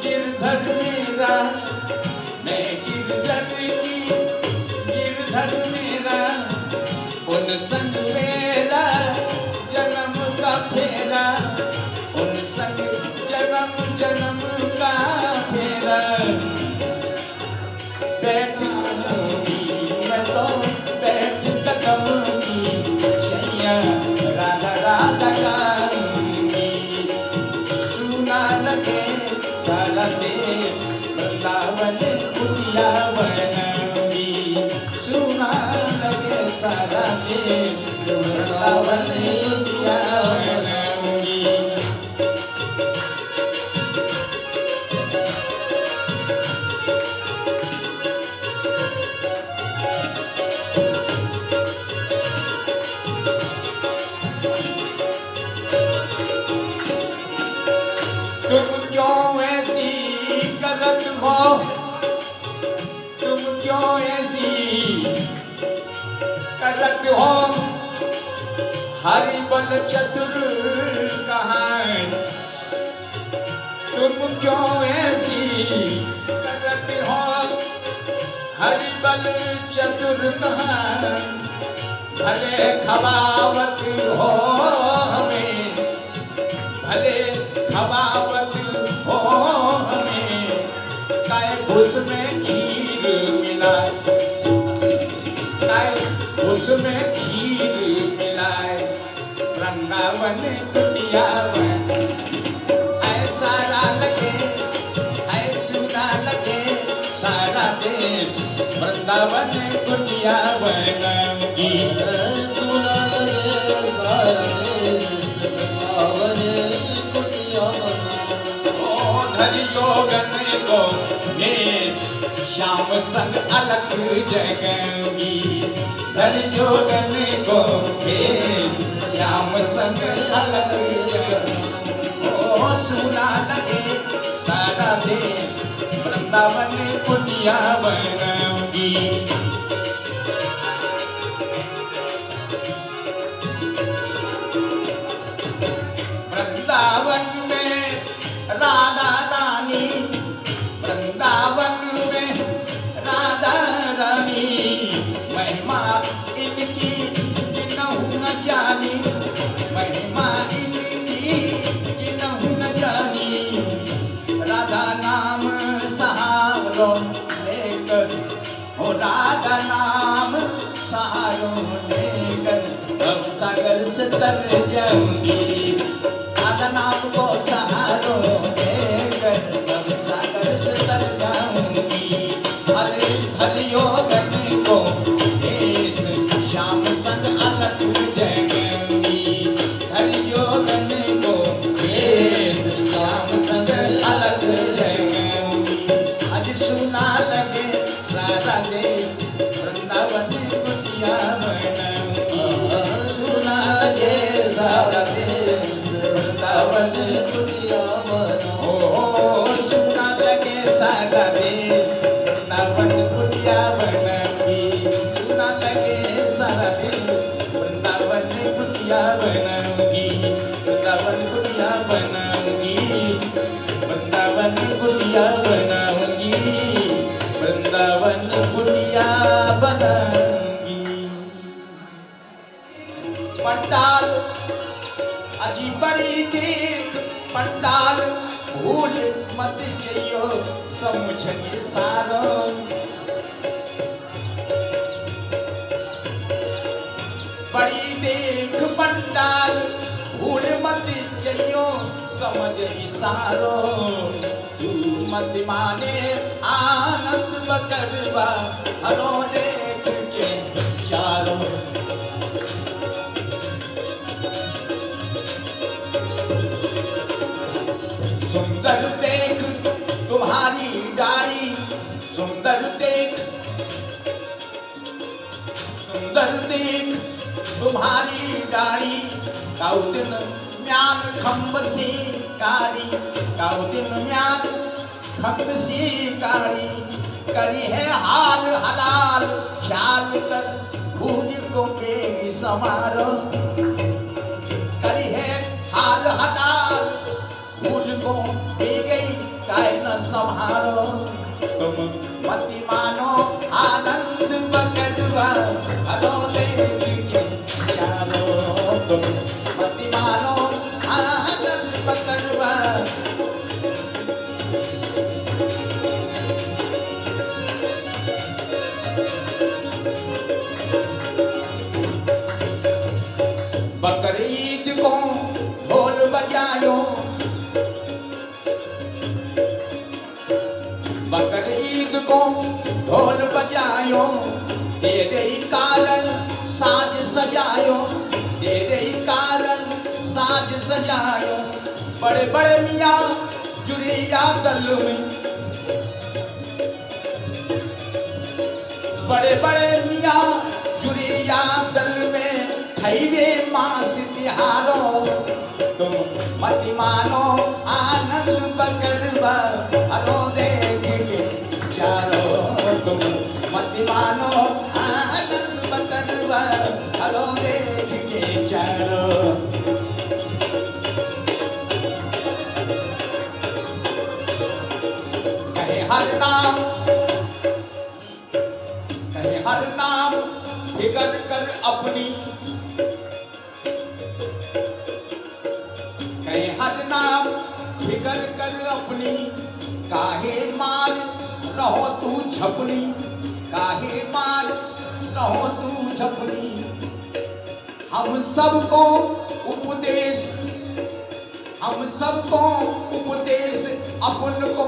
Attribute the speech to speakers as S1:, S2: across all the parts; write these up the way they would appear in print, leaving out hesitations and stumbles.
S1: गिरधर मेरा, मैं गिरधर की गिरधर मेरा, उन संग मेरा जन्म का फेरा, उन संग जन्म जन्म का फेरा। बैठ लूंगी मैं तो बैठ कदम की शैया, राधा राधा गाऊंगी। सुना लगे सारा देश वृंदावन कुटिया बनाऊंगी, सुना लगे सारा देश वृंदावन कुटिया बनाऊंगी। तुम क्यों ऐसी करत हो, तुम क्यों ऐसी करत हो, हरि बल चतुर कहाँ। तुम क्यों ऐसी करत हो, हरि बल चतुर कहाँ। भले खवावत हो हमें, भले खवावत हो हमें, काय उसमें खीर मिलाए, काय उसमें खीर मिलाए। वृंदावन कुटिया में ऐसा लगे, ऐसा लगे सारा देश वृंदावन कुटिया बनाऊंगी।
S2: सुना लगे सारा देश वृंदावन कुटिया बनाऊंगी।
S1: ओ धरि योगन को भेष श्याम संग अलग जगाऊंगी, धरि योगन को भेष श्याम संग अलग जगाऊंगी। ओ सुना लगे सारा देश वृंदावन कुटिया बनाऊंगी। वृंदावन में राधा रानी, वृंदावन में राधा रानी, महिमा इनकी जिन्हू न जानी, महिमा इनकी जिन्हू न जानी। राधा नाम सहारो लेकर, ओ राधा नाम सहारो लेकर अब सागर से तर जाऊंगी। राधा नाम को सहारो लेकर अब सागर से तर जाऊंगी। हरे हरि योगन को भेष श्याम संग अलग जगाऊंगी, हरि योगन को भेष श्याम संग अलग जगाऊंगी। आज सुना लगे सारा देश वृंदावन कुटिया बनाऊंगी।
S2: सुना लगे सारा देश वृंदावन कुटिया बनाऊंगी।
S1: ओ सुना लगे सारा देश वृंदावन कुटिया बनाऊंगी, सुना लगे सारा देश वृंदावन कुटिया बनाऊंगी, वृंदावन कुटिया बनाऊंगी, वृंदावन कुटिया बनाऊंगी, वृंदावन कुटिया बनाऊंगी। पंडाल अजी बड़ी देख पंडाल, भूल मत जइयो समझे सारो। बड़ी देख पंडाल, भूल मत जइयो समझ सारो। तू मत माने आनंद बकरवा, हरो देख के चारों। सुंदर देख तुम्हारी डाली, सुंदर देख, सुंदर देख तुम्हारी डाली। काउदिन म्यान खम्ब सी कारी, काउदिन म्यान खम्ब सी कारी। करी है हाल हलाल ख्याल कर, भूज को बेगी समारो। करी है हाल हलाल भूज को दे गई चाहे न संभारो तुम मति मानो आनंद बकरवा हरो देख के चारो तुम मति मानो आनंद बकरवा बकरीद को ढोल बजायो बकरीद को ढोल बजायो तेरे ही कारण साज सजायो तेरे ही कारण साज सजायो बड़े बड़े मियाँ जुड़िया दल में बड़े बड़े मियाँ जुड़िया दल में खैबे मास तिहारो तुम मति मानो आनंद बकरवा हरो देख के चारो तुम मति मानो आनंद बकरवा हरो देख के चारो कहे हर नाम फिकर कर अपनी हर नाम फिकर कर अपनी काहे मार रहो तू झपनी काहे मार रहो तू झपनी हम सबको उपदेश अपन को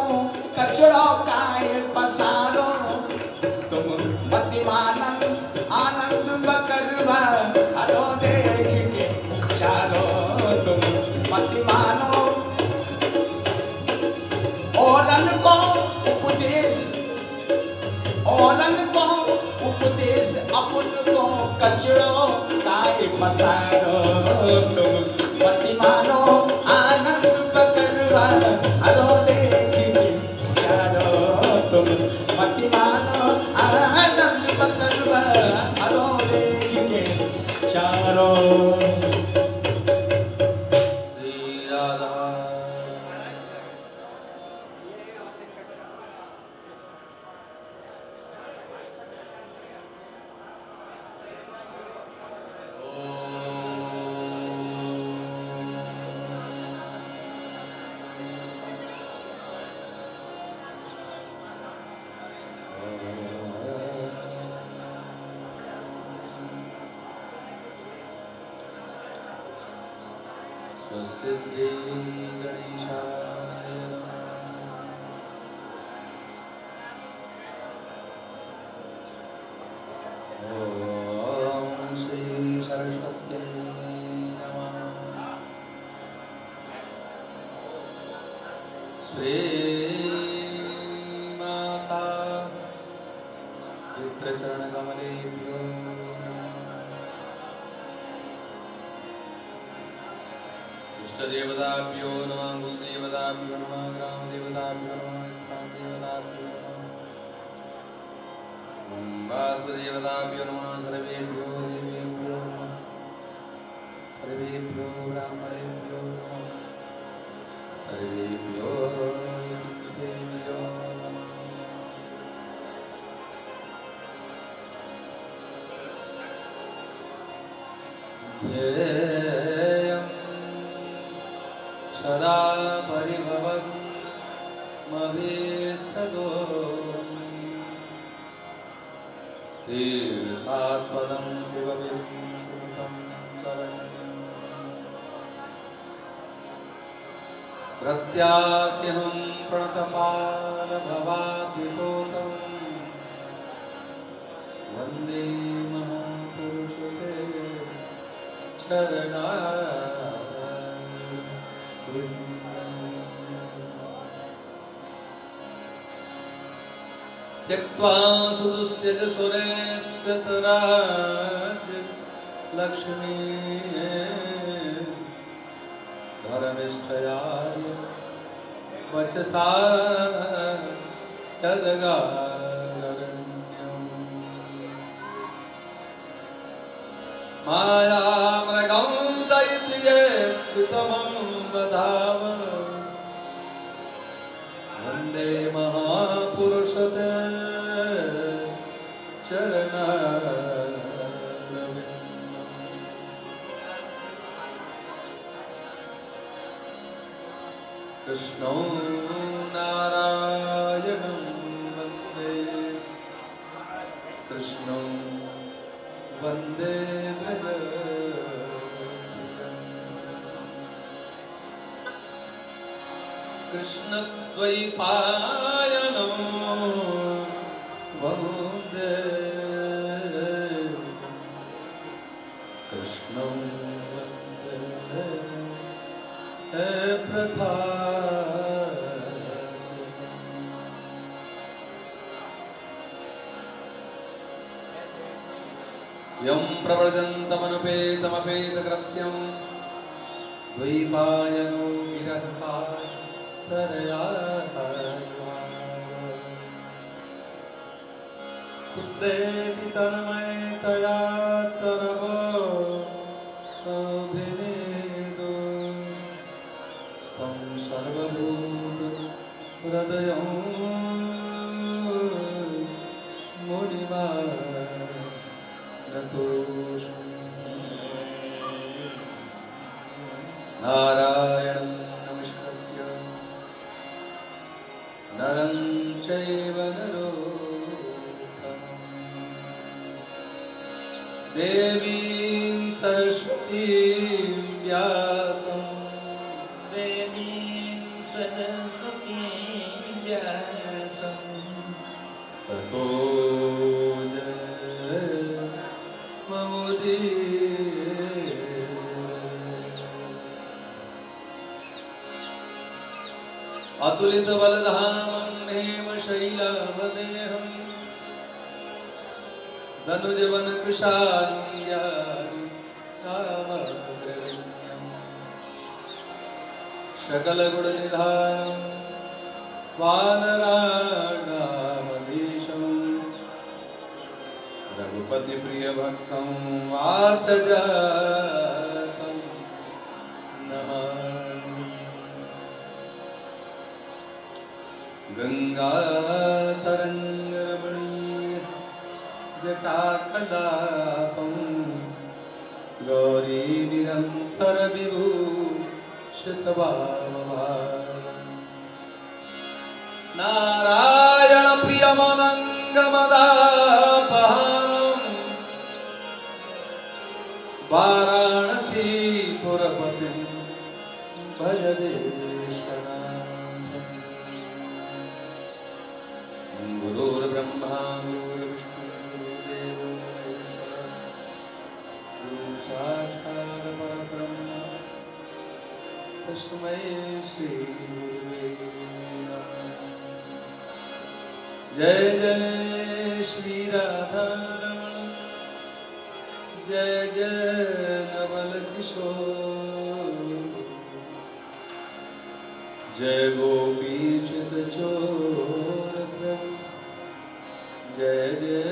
S1: कचड़ा काहे पसारो तुम मति मानंद आनंद बकरवा हरो देख के चारो तुम मति मानो औरन को उपदेश अपन को कचड़ो काहे पसारो तुम मति मानो आनंद बकरवा हरो देख के चारो तुम मति मानो आनंद बकरवा हरो देख के चारो
S2: स्वस्ति श्री गणेशाय ओम श्री सरस्वत्यै नमः श्री माता पितृचरण कमलेभ्यो देवताभ्यो नमः कुलदेवताभ्यो नमः ग्रामदेवताभ्यो नमः स्थानदेवताभ्यो नमः वास्तुदेवताभ्यो नमः सर्वेभ्यो देवेभ्यो नमः सर्वेभ्यो ब्राह्मणेभ्यो नमः सर्वेभ्यो देवेभ्यो सदा परिभवन् मभीष्टदो तीर्थास्पदं शिवविंशुतं शरणं प्रत्याख्यहं प्रणतपालभवाब्धिपूतं वन्दे महापुरुषते चरणा त्यक्त्वा सुदुस्त्यज सुरेप्सतराज लक्ष्मी धर्मिष्ठयाय वचसा यदगारण्यम् मायामृगं दैत्ये सुतमं वधाव वंदे महापुरुषते चरणारविन्दम् कृष्णो नारायणं वन्दे कृष्णं वन्दे कृष्णद्वैपायनं वन्दे कृष्णं वन्दे प्रथा यं प्रव्रजन्तमनुपेतमपेतकृत्यं द्वैपायनो विरहकातरया पुत्रेति तन्मयतया तरवोऽभिनेदो स्तं सर्वभूतहृदयं नारायणं नमस्कृत्य नरं चैव नरोत्तमं देवीं सरस्वतीं व्यासं ततो अतुलित बलधामं हेमशैलावदेहं धनुजवन कृशानुयामग्रगण्यं सकलगुणनिधानं वानराणामधीशं रघुपतिप्रियभक्तं वातजातं नमामि गंगातरङ्गरमणीय जटाकलापं गौरी निरन्तरविभूषितवामभागं नारायणप्रियमनङ्गमदापहारं वाराणसीपुरपतिं भज गुरुर्ब्रह्मा गुरुर्विष्णु गुरुर्देवो महेश्वरः गुरुः साक्षात् परब्रह्म तस्मै श्री गुरुवे नमः। जय जय श्री राधारमण जय जय नवल किशोर जय गोपी चित चोर जय जय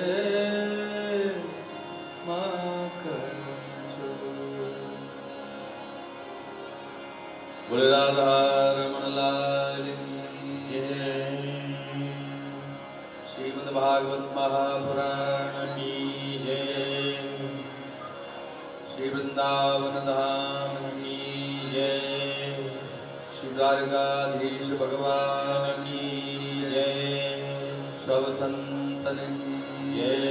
S2: माखन चोर बोले राधा रमण लाल की जय। श्रीमद् भागवत महापुराण की जय। श्री वृंदावन धाम की जय। श्री द्वारकाधीश भगवान की जय। सब संतन की जय।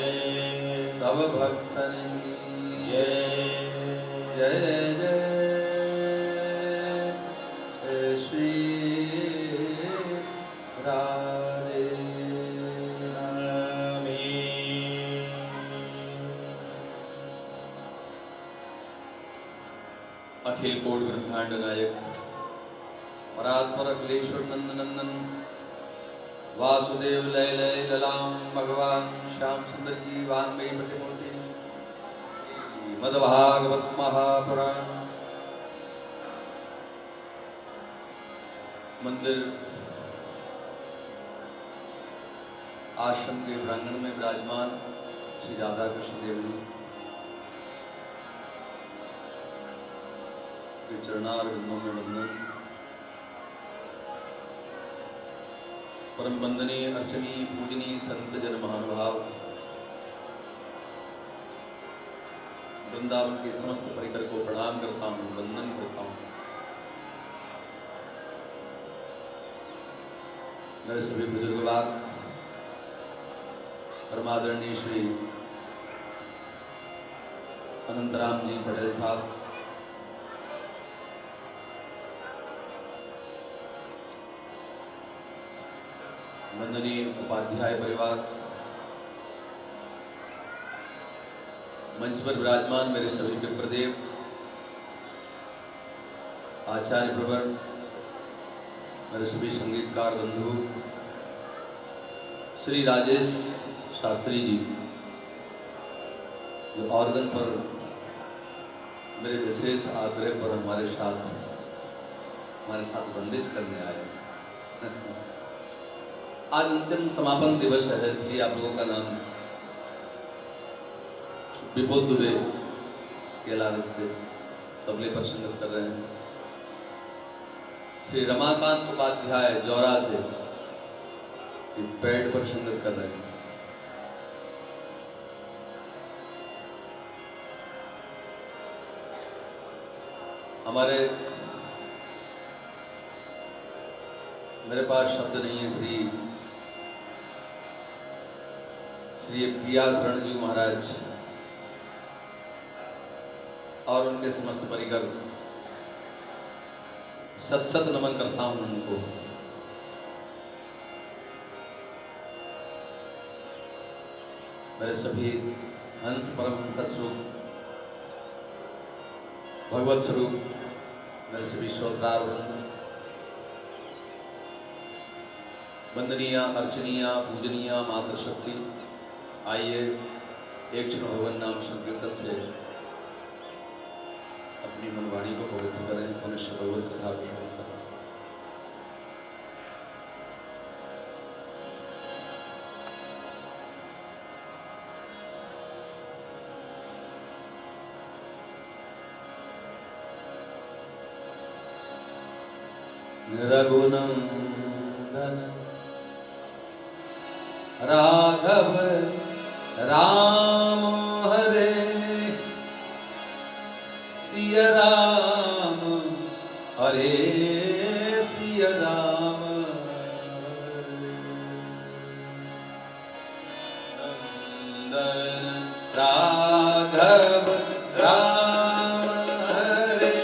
S2: सब भक्तन की जय। जय जय श्री राधे राधे। अखिल कोट ब्रह्मांड नायक परात्पर अखिलेश्वर नंद नंदन वासुदेव लय लय ललाम भगवान श्याम सुंदर की वानमयी प्रतिमूर्ति श्रीमद्भागवत महापुराण मंदिर आश्रम के प्रांगण में विराजमान श्री राधा कृष्ण देव जी के चरणार बिंदों में वंदन। परम वंदनीय अर्चनीय पूजनीय संत जन महानुभाव, वृंदावन के समस्त परिकर को प्रणाम करता हूँ, वंदन करता हूँ। मेरे सभी बुजुर्गवान, परमादरणीय श्री अनंतराम जी पटेल साहब, वंदनीय उपाध्याय परिवार, मंच पर विराजमान मेरे सभी विप्रदेव, आचार्य प्रवर, मेरे सभी संगीतकार बंधु, श्री राजेश शास्त्री जी जो ऑर्गन पर मेरे विशेष आग्रह पर हमारे साथ बंदिश करने आए। आज अंतिम समापन दिवस है, इसलिए आप लोगों का नाम विपुल दुबे केलारस से तबले पर संगत कर रहे हैं, श्री रमाकांत उपाध्याय जौरा से पैड पर संगत कर रहे हैं। हमारे मेरे पास शब्द नहीं है। श्री प्रिया शरण जी महाराज और उनके समस्त परिकर, सत सत नमन करता हूं उनको। मेरे सभी हंस परमहंस स्वरूप, भगवत स्वरूप, मेरे सभी श्रोतावृंद, वंदनीय अर्चनीय पूजनीय मातृशक्ति, आइए एक क्षण भगवान नाम संकीर्तन से अपनी मनवाणी को पवित्र करें, मनुष्य भगवत कथा को श्रवण करें। रघुनंदन राघव राम हरे, सिया राम हरे सिया राम नंदन राघव राम हरे,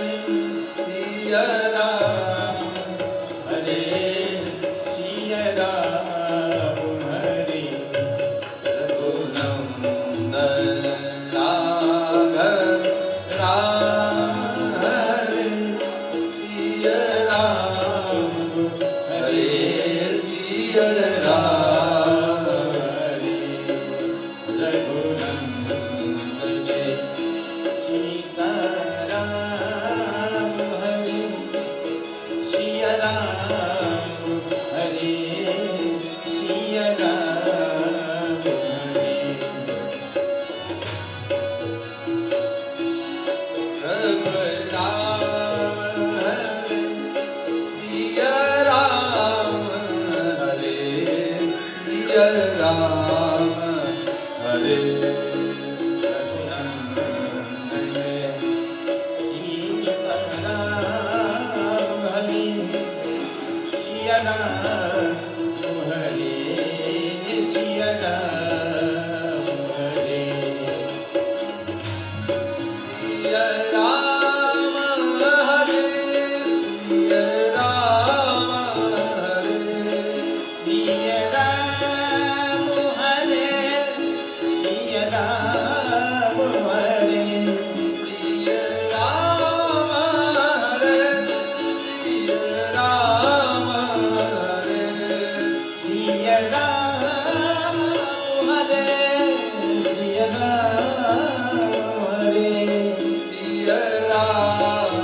S2: सिया राम हरे सिया राम हरे, रघुनंदन राघव राम हरे, सिया राम हरे सिया राम हरे, रघुनंदन जय सीता राम हरे, सिया राम हरे सिया राम हरे, राम हरे सिया राम हरे सिया राम हरे, रघुनंदन जय सीता राम हरे, सिया राम हरे सिया राम हरे, सिया राम हरे सिया राम हरे, सिया राम हरे सिया राम हरे, सिया राम हरे सिया राम हरे, सिया राम हरे सिया राम हरे, सिया राम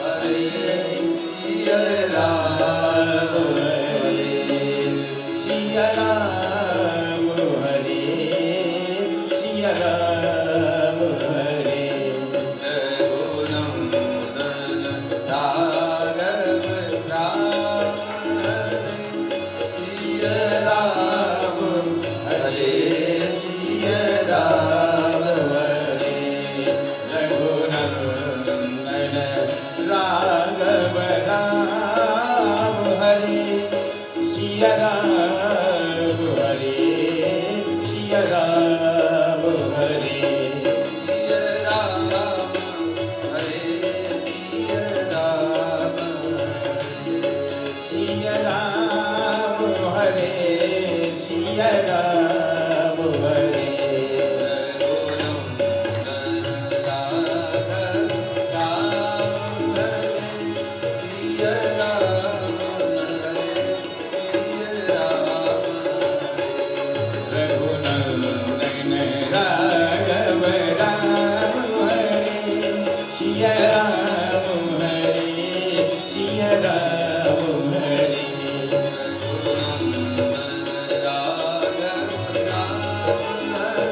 S2: हरे सिया राम हरे, सिया राम हरे सिया राम हरे, रघुनंदन राघव राम हरे,
S1: सिया राम हरे सिया राम हरे
S2: सिया राम हरे सिया राम
S1: सिया राम हरे सिया राम हरे रघुनंदन राघव राम हरे सिया राम हरे सिया राम हरे रघुनंदन राघव राम हरे सिया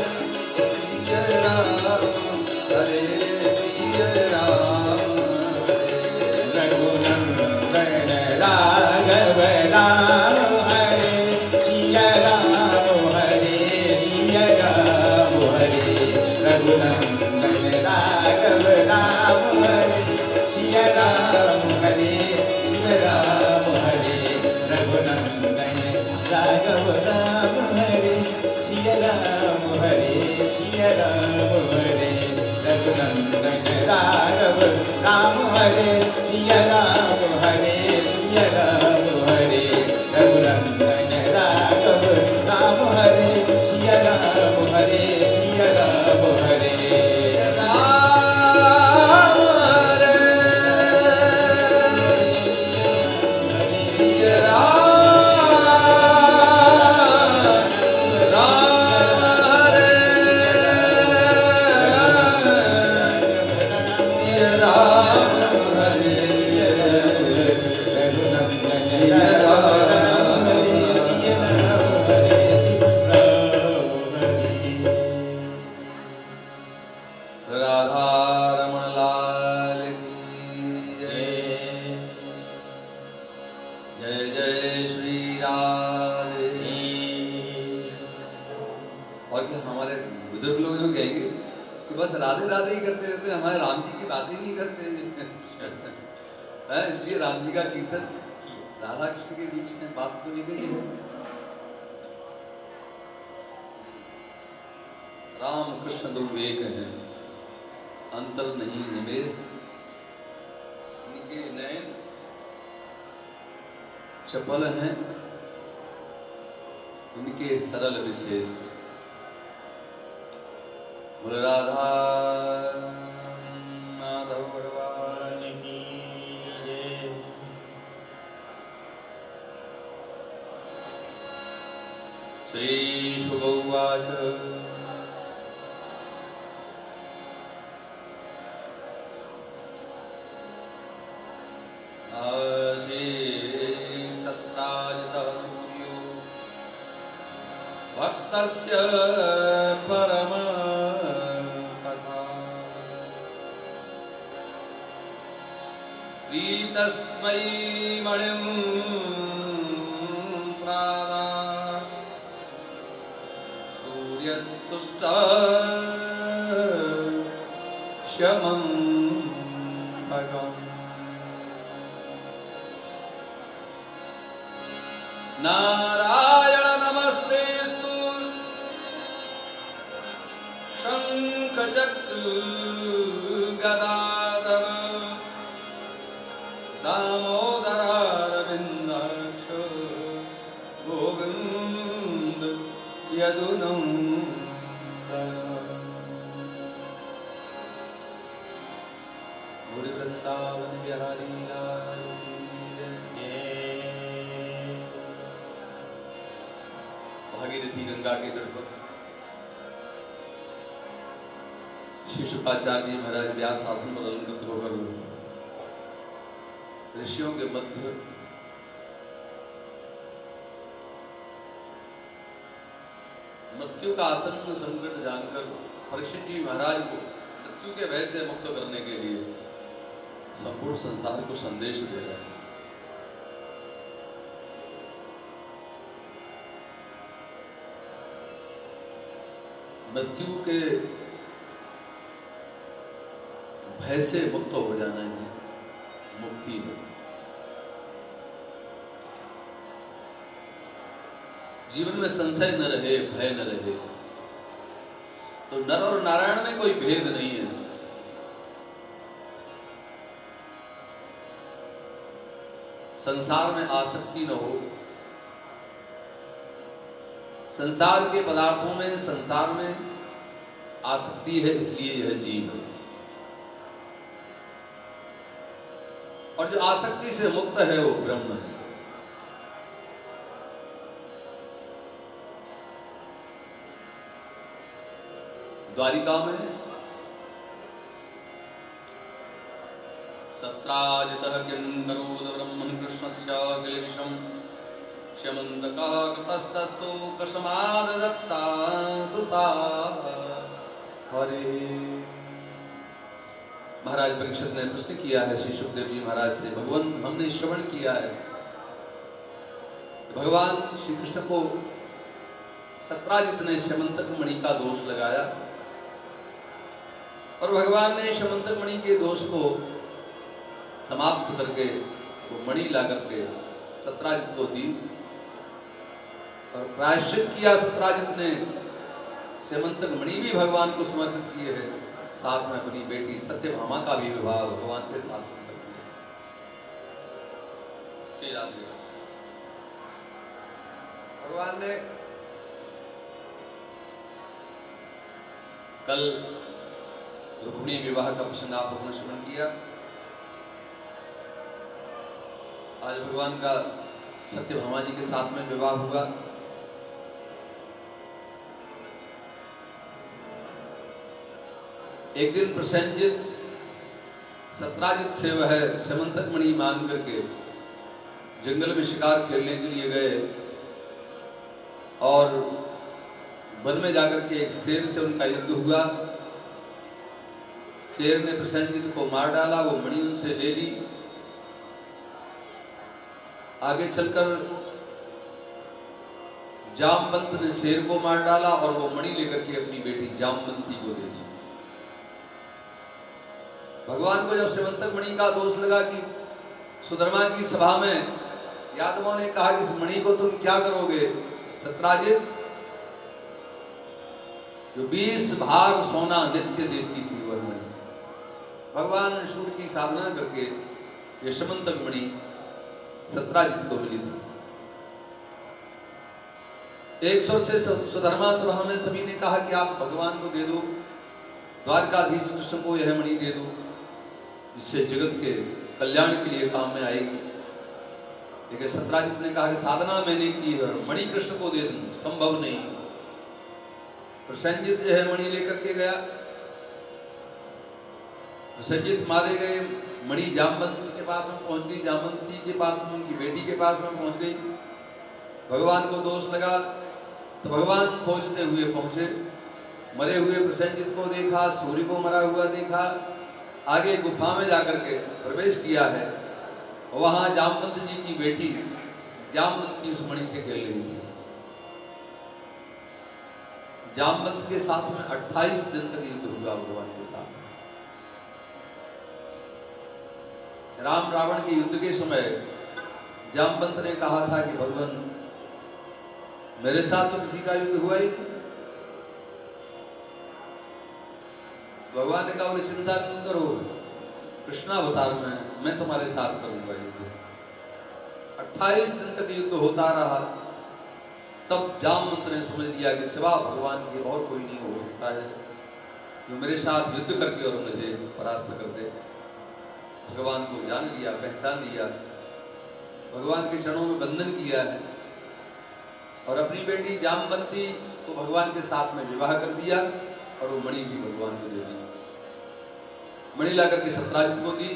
S1: राम हरे सिया राम हरे रघुनंदन राघव राम हरे सिया राम हरे सिया राम हरे रघुनंदन राघव राम हरे सिया राम हरे सिया राम हरे रघुनंदन राघव राम हरे सिया राम हरे सिया राम हरे रघुनंदन राघव राम हरे सिया राम हरे सिया राम हरे
S2: राधारमण लाल की जय। जय जय श्री राधे। और क्या हमारे बुजुर्ग लोग जो कहेंगे कि बस राधे राधे ही करते रहते हैं, हमारे राम जी की बातें नहीं करते हैं, इसलिए राम जी का कीर्तन राधा कृष्ण के बीच में बात तो नहीं गई है। राम कृष्ण दो एक हैं, अंतर नहीं निमेश, इनके नयन चपल हैं, इनके सरल विशेष। बोल राधा माधव भगवान की जय। श्री शुभ उवाच सत्राजितः सूर्यो भक्तस्य परम सखा प्रीतस्मै मणिं प्रादात् सूर्यस्तुष्टः शमं भगम् नारायण नमस्तेस्तु शंखचक्र गदाधर दामोदरारविन्दाक्ष गोविन्द यदुनन्दन। गौरी वृंदावन बिहारी लाल की जय। भागीरथी गंगा के तट पर श्री शुकाचार्य जी महाराज व्यास आसन पर अलंकृत होकर ऋषियों के मध्य मृत्यु का आसन संकट जानकर परीक्षित जी महाराज को मृत्यु के भय से मुक्त करने के लिए संपूर्ण संसार को संदेश दे रहे हैं। मृत्यु के भय से मुक्त हो जाना ही मुक्ति है। जीवन में संशय न रहे, भय न रहे, तो नर और नारायण में कोई भेद नहीं है। संसार में आसक्ति न हो, संसार के पदार्थों में, संसार में आसक्ति है, इसलिए यह जीव है। और जो आसक्ति से मुक्त है वो ब्रह्म है। द्वारिका में सत्राजितः किं करोद ब्रह्मन् कृष्णस्य किलेशं श्यमन्तकः कृतस्तस्तु कस्माददत्ता सुता हरे। महाराज परीक्षित ने प्रश्न किया है श्री सुखदेव जी महाराज से, भगवान हमने श्रवण किया है भगवान श्री कृष्ण को सत्राजित ने श्यमंतक मणि का दोष लगाया और भगवान ने श्यमंतक मणि के दोष को समाप्त करके वो मणि ला करके सत्राजित को दी और प्रायश्चित किया। सत्राजित ने श्यमंतक मणि भी भगवान को समर्पित किए हैं, साथ में अपनी बेटी सत्यभामा का भी विवाह भगवान के साथ में कर दिया। भगवान ने कल रुक्मिणी विवाह का प्रसंग आप लोगों ने श्रवण किया। आज भगवान का सत्यभामा जी के साथ में विवाह हुआ। एक दिन प्रसेनजित सत्राजित से वह श्यमंतक मणि मांग करके जंगल में शिकार खेलने के लिए गए और वन में जाकर के एक शेर से उनका युद्ध हुआ। शेर ने प्रसेनजित को मार डाला, वो मणि उनसे ले ली। आगे चलकर जामवंत ने शेर को मार डाला और वो मणि लेकर के अपनी बेटी जामवंती को दे दी। भगवान को जब श्यमंतक मणि का दोष लगा कि सुधर्मा की सभा में यादवों ने कहा कि इस मणि को तुम क्या करोगे, सत्राजित जो 20 भार सोना नित्य देती थी वह मणि, भगवान शूर की साधना करके ये श्यमंतक मणि सत्राजित को मिली थी। एक स्वर से सुधर्मा सभा में सभी ने कहा कि आप भगवान को दे दो, द्वारकाधीश कृष्ण को यह मणि दे दो, जिससे जगत के कल्याण के लिए काम में आएगी। लेकिन सत्राजित ने कहा कि साधना मैंने की है, मणि कृष्ण को दे दूं संभव नहीं। प्रसेनजित जो है मणि लेकर के गया, प्रसेनजित मारे गए, मणि जामवंत के पास में पहुंच गई, जामवंती के पास में, उनकी बेटी के पास में पहुंच गई। भगवान को दोष लगा तो भगवान खोजते हुए पहुंचे, मरे हुए प्रसेनजित को देखा, सूर्य को मरा हुआ देखा, आगे गुफा में जाकर के प्रवेश किया है। वहां जामवंत जी की बेटी जामवंती उस मणि से खेल रही थी। जामवंत के साथ में 28 दिन तक युद्ध हुआ भगवान के साथ। राम रावण के युद्ध के समय जामवंत ने कहा था कि भगवान मेरे साथ तो किसी का युद्ध हुआ ही नहीं। भगवान ने कहा बोले चिंता क्यों करो, कृष्णावतार में मैं तुम्हारे साथ करूंगा युद्ध। 28 दिन तक युद्ध होता रहा। तब जामवंत ने समझ लिया कि सिवा भगवान की और कोई नहीं हो सकता है जो मेरे साथ युद्ध करके और मुझे परास्त कर दे। भगवान को जान लिया, पहचान लिया, भगवान के चरणों में बंधन किया है और अपनी बेटी जामवंती को भगवान के साथ में विवाह कर दिया और वो मणि भी भगवान को दे दी। मणि ला करके सत्राजित को दी।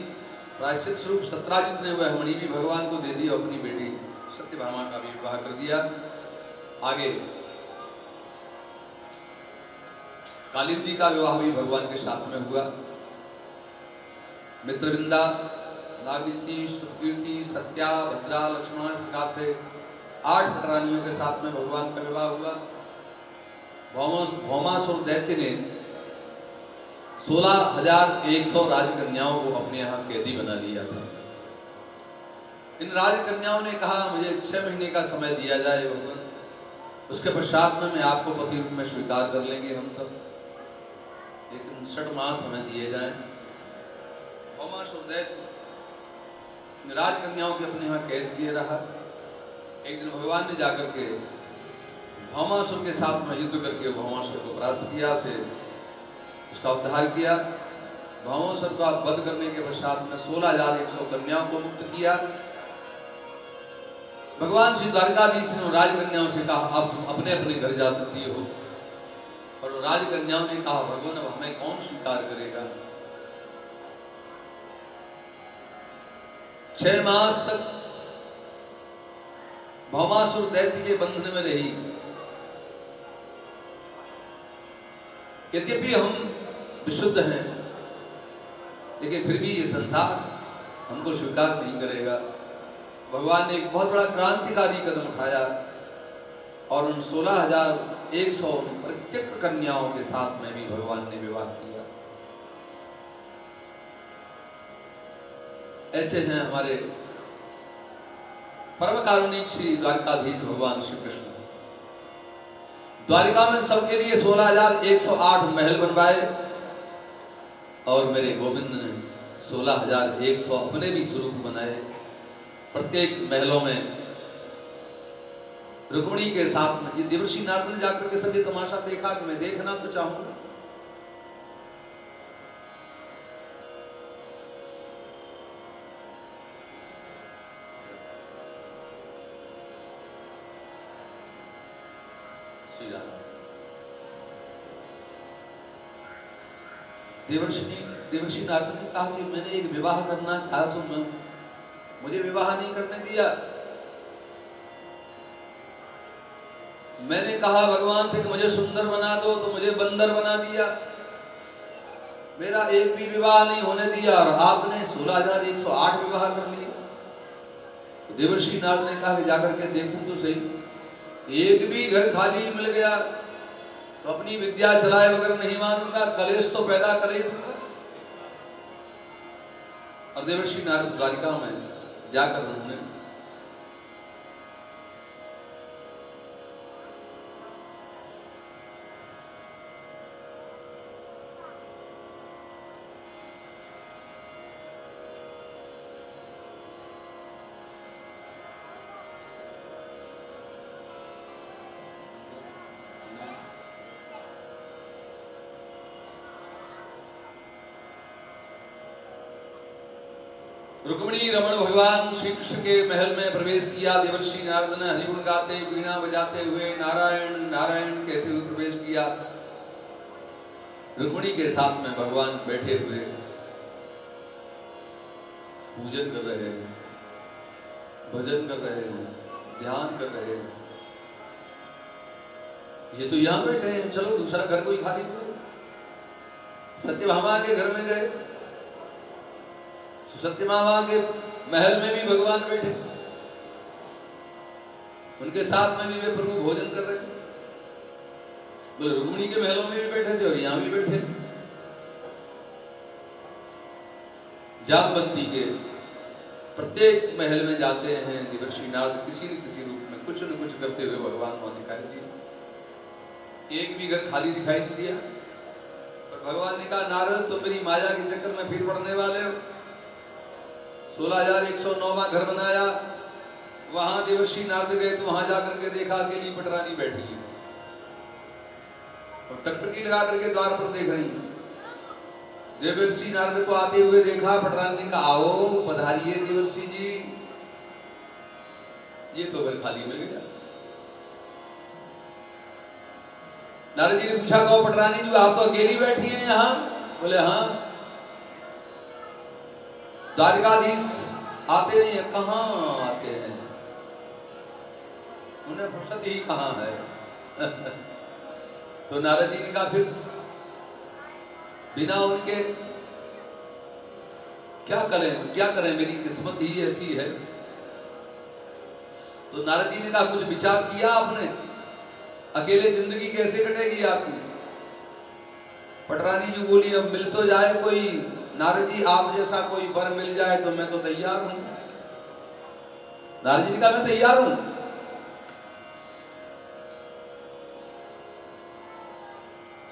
S2: प्रायश्चित स्वरूप सत्राजित ने वह मणि भी भगवान को दे दी और अपनी बेटी सत्यभामा का भी विवाह कर दिया। आगे कालिंदी का विवाह भी भगवान के साथ में हुआ। मित्रविंदा, नागनीति, श्रुतकीर्ति, सत्या, भद्रा, लक्ष्मण, इस प्रकार से 8 रानियों के साथ में भगवान का विवाह हुआ। भौमासुर दैत्य ने 16,100 राजकन्याओं को अपने यहाँ कैदी बना लिया था। इन राजकन्याओं ने कहा मुझे 6 महीने का समय दिया जाए भगवान, उसके पश्चात में मैं आपको पति रूप में स्वीकार कर लेंगे हम तब, लेकिन 6 मास हमें दिए जाएं। भौमासुर दैत्य राजकन्याओं के अपने यहाँ कैद किए रहा। एक दिन भगवान ने जाकर के भौमासुर के साथ में युद्ध करके भौमासुर को परास्त किया, उसे उसका उद्धार किया। भौमासुर का वध करने के पश्चात में 16,100 कन्याओं को मुक्त किया। भगवान श्री द्वारकाधीश ने राजकन्याओं से कहा अब तुम अपने अपने घर जा सकती हो, और राजकन्याओं ने कहा भगवान अब हमें कौन स्वीकार करेगा। 6 मास तक भौमासुर दैत्य के बंधन में रही। यद्यपि हम विशुद्ध हैं, लेकिन फिर भी ये संसार हमको स्वीकार नहीं करेगा। भगवान ने एक बहुत बड़ा क्रांतिकारी कदम उठाया और उन 16,100 प्रत्यक्त कन्याओं के साथ में भी भगवान ने विवाह किया। ऐसे हैं हमारे परम कारुणिक श्री द्वारकाधीश भगवान श्री कृष्ण। द्वारिका में सबके लिए 16,108 महल बनवाए, और मेरे गोविंद ने 16,100 अपने भी स्वरूप बनाए। प्रत्येक महलों में रुक्मिणी के साथ में। ये देवर्षि नारद ने जाकर के सभी तमाशा देखा कि मैं देखना तो चाहूंगा। श्री राम देवर्षि नारद ने कहा कि मैंने एक विवाह करना चाहा, तो मुझे विवाह नहीं करने दिया। मैंने कहा भगवान से कि मुझे सुंदर बना दो, तो मुझे बंदर बना दिया। मेरा एक भी विवाह नहीं होने दिया, और आपने 16,108 विवाह कर लिए। तो देवर्षि नारद ने कहा कि जाकर के देखूं तो सही, एक भी घर खाली मिल गया तो अपनी विद्या चलाए बगैर नहीं मानूंगा, कलेश तो पैदा कर ही दूंगा। और देवर्षि नारद द्वारिका में जाकर उन्होंने रुक्मिणी रमण भगवान श्री कृष्ण के महल में प्रवेश किया। देवर्षि नारद ने हरिगुण गाते वीणा बजाते हुए नारायण नारायण कहते हुए प्रवेश किया। रुक्मिणी के साथ में भगवान बैठे हुए पूजन कर रहे हैं, भजन कर रहे हैं, ध्यान कर रहे हैं। ये तो यहां बैठे हैं, चलो दूसरा घर कोई खाली हुआ। सत्यभामा के घर में गए, सत्यभामा के महल में भी भगवान बैठे, उनके साथ में भी वे प्रभु भोजन कर रहे हैं। बोले रुक्मिणी के महलों में भी बैठे थे और यहां भी बैठे। जामवंती के प्रत्येक महल में जाते हैं देवर्षि नारद, किसी न किसी रूप में कुछ न कुछ करते हुए भगवान वहां दिखाई दिए। एक भी घर खाली दिखाई नहीं दिया। पर भगवान ने कहा नारद तुम मेरी माया के चक्कर में फिर पड़ने वाले हो। 16,109वां घर बनाया, वहां देवर्षि नारद गए तो वहां जाकर के देखा अकेली पटरानी बैठी है और टकटकी लगा करके द्वार पर देख रही है। देवर्षि नारद को आते हुए देखा, पटरानी का आओ पधारिए देवर्षि जी। ये तो घर खाली मिल गया। नारद जी ने पूछा कहो पटरानी जी आप तो अकेली बैठी हैं यहाँ? बोले हाँ। द्वारिकाधीश आते नहीं है। कहाँ आते हैं, उन्हें फुर्सत ही कहाँ है। तो नारद जी ने कहा फिर बिना उनके क्या करें मेरी किस्मत ही ऐसी है। तो नारद जी ने कहा कुछ विचार किया आपने, अकेले जिंदगी कैसे कटेगी आपकी? पटरानी जी बोली अब मिल तो जाए कोई, नारद जी आप जैसा कोई वर मिल जाए तो मैं तो तैयार हूं। नारद जी ने कहा मैं तैयार हूं।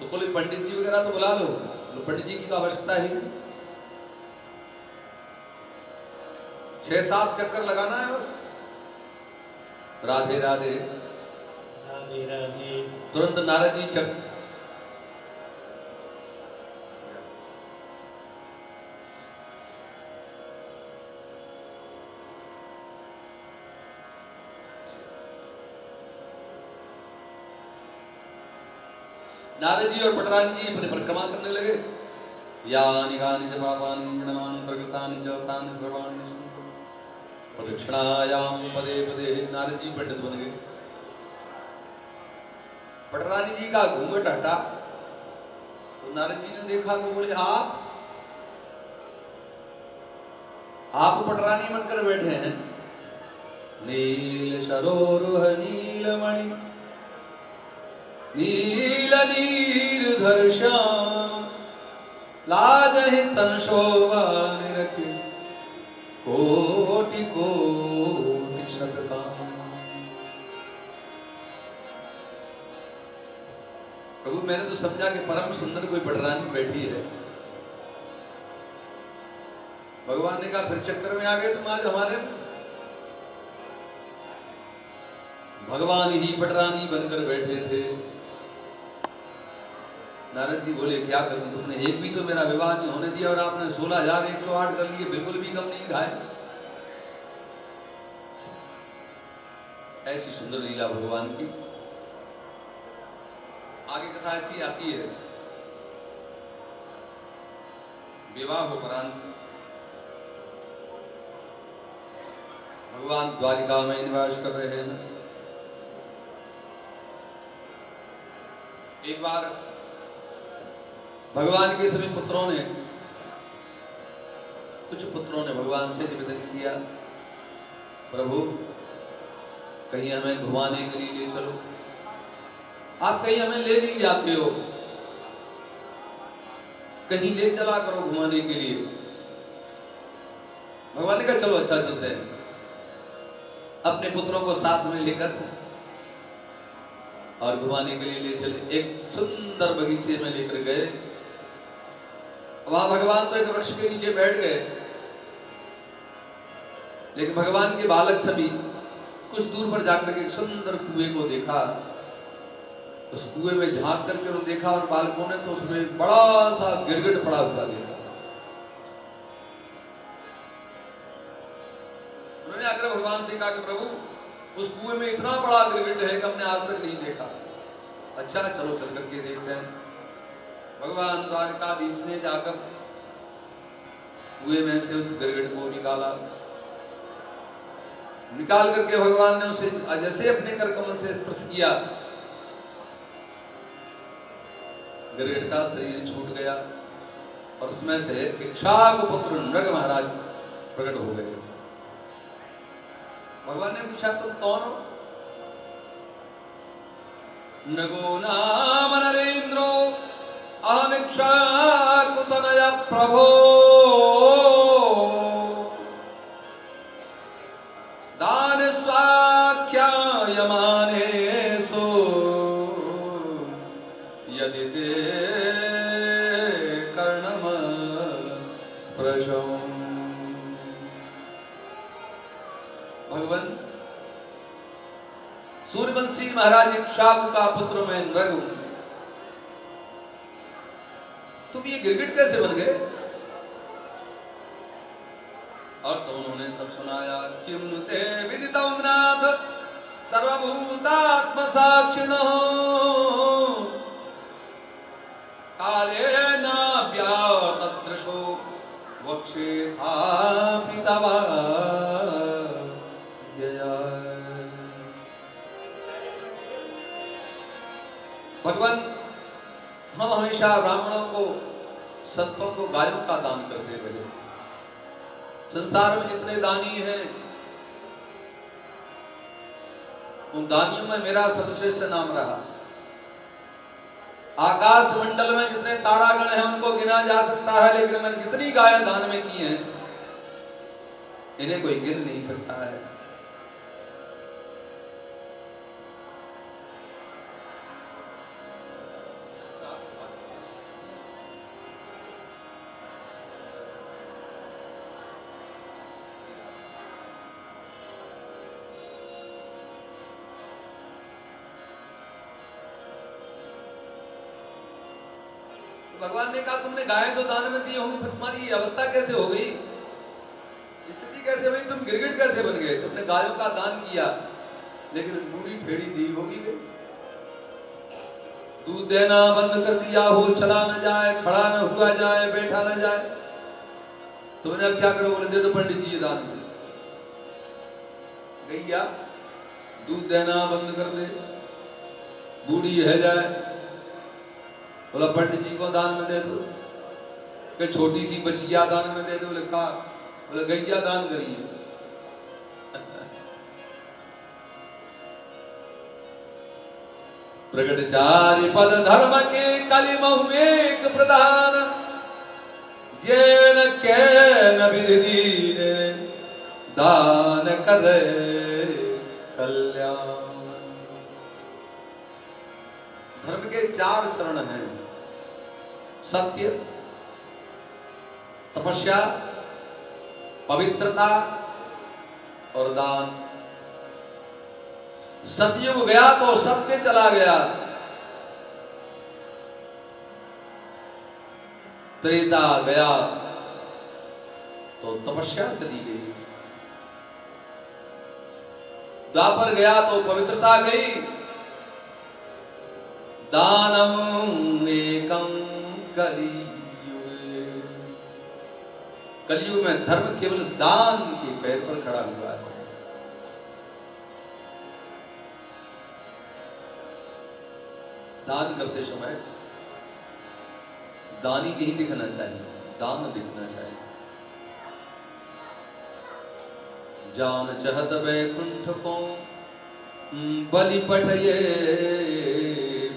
S2: तो कोई पंडित जी वगैरह तो बुला लो, तो पंडित जी की तो आवश्यकता ही नहीं, 6-7 चक्कर लगाना है बस, राधे राधे
S1: राधे राधे।
S2: तुरंत नारद जी चक नारद जी और पटरानी जी अपने परिक्रमा करने लगे। यानि कानि च पापानि जन्मानि प्रकृतानि च तानि सर्वाणि निष्कुरुते प्रदक्षिणायां पदे पदे। नारद जी पंडित बन गए। पटरानी जी का घूंघट हटा तो नारद जी ने देखा तो बोले आप पटरानी बनकर बैठे हैं। नील सरोरुह नीलमणि नील नीरधर श्याम लाजहि तन शोभा निरखि कोटि कोटि शतकाम। प्रभु मैंने तो समझा कि परम सुंदर कोई पटरानी बैठी है। भगवान ने कहा फिर चक्कर में आ गए तुम आज हमारे में। भगवान ही पटरानी बनकर बैठे थे। नारद जी बोले क्या करूं, तुमने एक भी तो मेरा विवाह नहीं होने दिया और आपने 16,108 कर लिए, बिल्कुल भी गम नहीं खाए। ऐसी सुंदर लीला भगवान की। आगे कथा ऐसी आती है, विवाह उपरांत भगवान द्वारिका में निवास कर रहे हैं। एक बार भगवान के सभी पुत्रों ने, कुछ पुत्रों ने भगवान से निवेदन किया, प्रभु कहीं हमें घुमाने के लिए ले चलो। आप कहीं हमें ले नहीं जाते हो, कहीं ले चला करो घुमाने के लिए। भगवान ने कहा चलो अच्छा चलते हैं। अपने पुत्रों को साथ में लेकर और घुमाने के लिए ले चले। एक सुंदर बगीचे में लेकर गए। वहां भगवान तो एक वृक्ष के नीचे बैठ गए, लेकिन भगवान के बालक सभी कुछ दूर पर जाकर के एक सुंदर कुएं को देखा। उस कुएं में झांक करके उन्होंने देखा और बालकों ने तो उसमें बड़ा सा गिरगिट पड़ा हुआ देखा। उन्होंने आकर भगवान से कहा कि प्रभु उस कुएं में इतना बड़ा गिरगिट है कि हमने आज तक नहीं देखा। अच्छा चलो चल करके देखते हैं। भगवान द्वारकाधीश ने जाकर कुएं में से उस गिरगिट को निकाला। निकाल करके भगवान ने उसे जैसे अपने कर कमल से स्पर्श किया, गिरगिट का शरीर छूट गया और उसमें से इक्ष्वाकु पुत्र नृग महाराज प्रकट हो गए। भगवान ने पूछा तुम कौन हो? नृगो नाम नरेंद्रो अहम इक्ष्वाकु तनय प्रभो दान स्वाख्यायमाने सो यदि ते कर्णम स्पृशो। भगवान सूर्यवंशी महाराज इक्ष्वाकु का पुत्र मैं नृग हूं। तुम ये गिरगिट कैसे बन गए? और तो उन्होंने सब सुनाया। किम ते विदितम नाथ सर्वभूतात्म साक्षिणः कालेन व्यातदृशो वक्षेथापि तव यया। भगवान हम हमेशा ब्राह्मणों को, संतों को गायों का दान करते रहे। संसार में जितने दानी हैं उन दानियों में मेरा सर्वश्रेष्ठ नाम रहा। आकाश मंडल में जितने तारागण हैं उनको गिना जा सकता है, लेकिन मैंने जितनी गायें दान में की हैं इन्हें कोई गिन नहीं सकता है। भगवान ने कहा तुमने गायें तो दान में दी होंगी, फिर तुम्हारी ये अवस्था कैसे हो गई, स्थिति कैसे बनी, तुम गिरगिट कैसे बन गए? तुमने गायों का दान किया लेकिन बूढ़ी ठेड़ी दी होगी गई, दूध देना बंद कर दिया हो, चला न जाए, खड़ा न हुआ जाए, बैठा न जाए, तुमने अब क्या करो? बोले दे दो पंडित जी दान में। गैया दूध देना बंद कर दे, बूढ़ी है जाए, बोला पंडित जी को दान में दे दो, कि छोटी सी बछिया दान में दे दो, बोले कहा, बोले गैया दान करिए। प्रकट चारि पद धर्म के कलिमहु एक प्रधान, जैन के न विधि दीने दान करे कल्याण। धर्म के 4 चरण हैं, सत्य, तपस्या, पवित्रता और दान। सतयुग गया तो सत्य चला गया, त्रेता गया तो तपस्या चली गई, द्वापर गया तो पवित्रता गई, दानम एकम कलियुगे। कलियुग में धर्म केवल दान के पैर पर खड़ा हुआ है। दान करते समय दानी नहीं दिखना चाहिए, दान दिखना चाहिए। जान चहत वैकुंठ को बलि पठये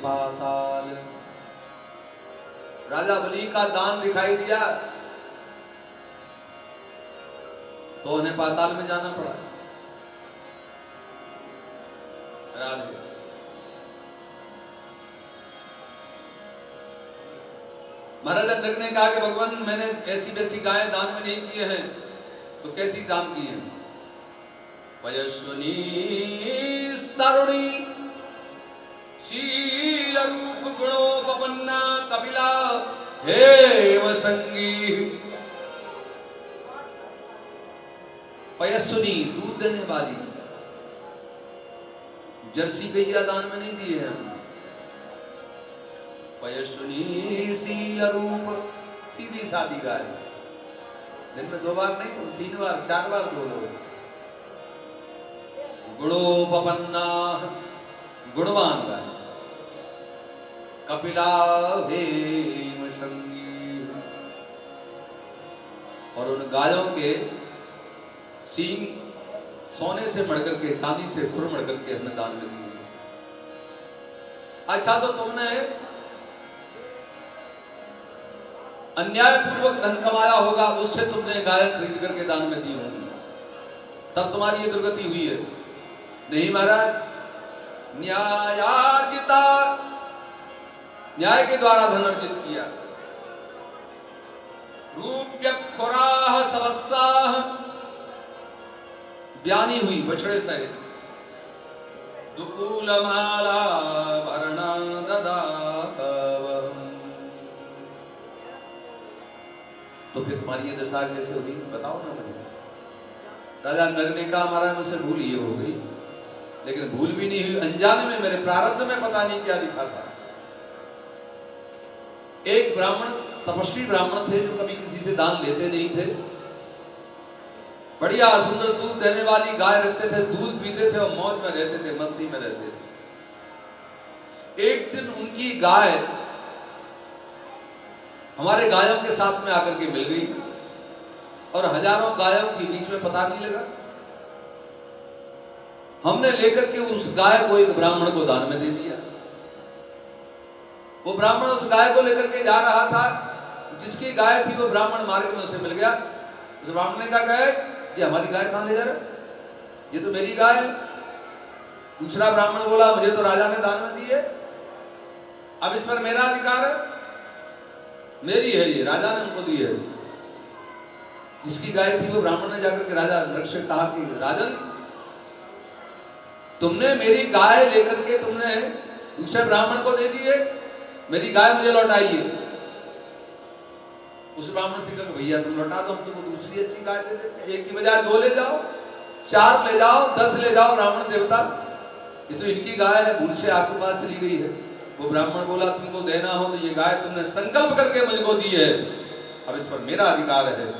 S2: पाताल। राजा बलि का दान दिखाई दिया तो उन्हें पाताल में जाना पड़ा। राधे महाराज जनक ने कहा कि भगवान मैंने ऐसी वैसी गायें दान में नहीं किए हैं, तो कैसी दान की है? पयस्विनी तरुणी शील रूप गुणोपपन्ना कपिला हेम संगी। पयस्विनी दूध देने वाली, जर्सी गैया दान में नहीं दिए हैं। पयस्विनी शील रूप, सीधी सादी गाय, दिन में 2 बार नहीं तुम 3 बार 4 बार धो लो। गुणोपपन्ना, गुणवान गाय, कपिला हेम संगी। और उन गायों के सींग सोने से मड़कर के, चांदी से खुर मड़कर के हमने दान में दिए। अच्छा तो तुमने अन्याय पूर्वक धन कमाया होगा, उससे तुमने गाय खरीद करके दान में दी होंगी, तब तुम्हारी ये दुर्गति हुई है। नहीं महाराज, न्यायार्जिता, न्याय के द्वारा धन अर्जित किया। रूप्य खोराह सवत्साह, ब्यानी हुई बछड़े सहित। दुकूल माला भरणा ददावहम। तो फिर तुम्हारी ये दशा कैसे हुई, बताओ ना मुझे। राजा नग ने कहा महाराज मुझसे भूल ये हो गई, लेकिन भूल भी नहीं हुई, अनजाने में मेरे प्रारब्ध में पता नहीं क्या लिखा था। एक ब्राह्मण, तपस्वी ब्राह्मण थे, जो कभी किसी से दान लेते नहीं थे, बढ़िया सुंदर दूध देने वाली गाय रखते थे, दूध पीते थे और मौज में रहते थे, मस्ती में रहते थे। एक दिन उनकी गाय हमारे गायों के साथ में आकर के मिल गई और हजारों गायों के बीच में पता नहीं लगा। हमने लेकर के उस गाय को एक ब्राह्मण को दान में दे दिया। वो ब्राह्मण उस गाय को लेकर के जा रहा था, जिसकी गाय थी वो ब्राह्मण मार्ग में उसे मिल गया। उस ब्राह्मण ने कहा गाय ये हमारी गाय कहां ले जा रहा, ये तो मेरी गाय है। दूसरा ब्राह्मण बोला मुझे तो राजा ने दान में दी है, अब इस पर मेरा अधिकार है, मेरी है ये, राजा ने हमको दी है। जिसकी गाय थी वो ब्राह्मण ने जाकर के राजा नरक से कहा कि राजन तुमने मेरी गाय लेकर के तुमने दूसरे ब्राह्मण को दे दी है, मेरी गाय मुझे लौटाइए। उस ब्राह्मण से कहा भैया तुम लौटा दो, हम तुमको दूसरी अच्छी गाय दे देते, एक की बजाय 2 ले जाओ, 4 ले जाओ, 10 ले जाओ ब्राह्मण देवता, ये तो इनकी गाय है, भूल से आपके पास ली गई है। वो ब्राह्मण बोला तुमको देना हो तो ये गाय तुमने संकल्प करके मुझको दी है, अब इस पर मेरा अधिकार है,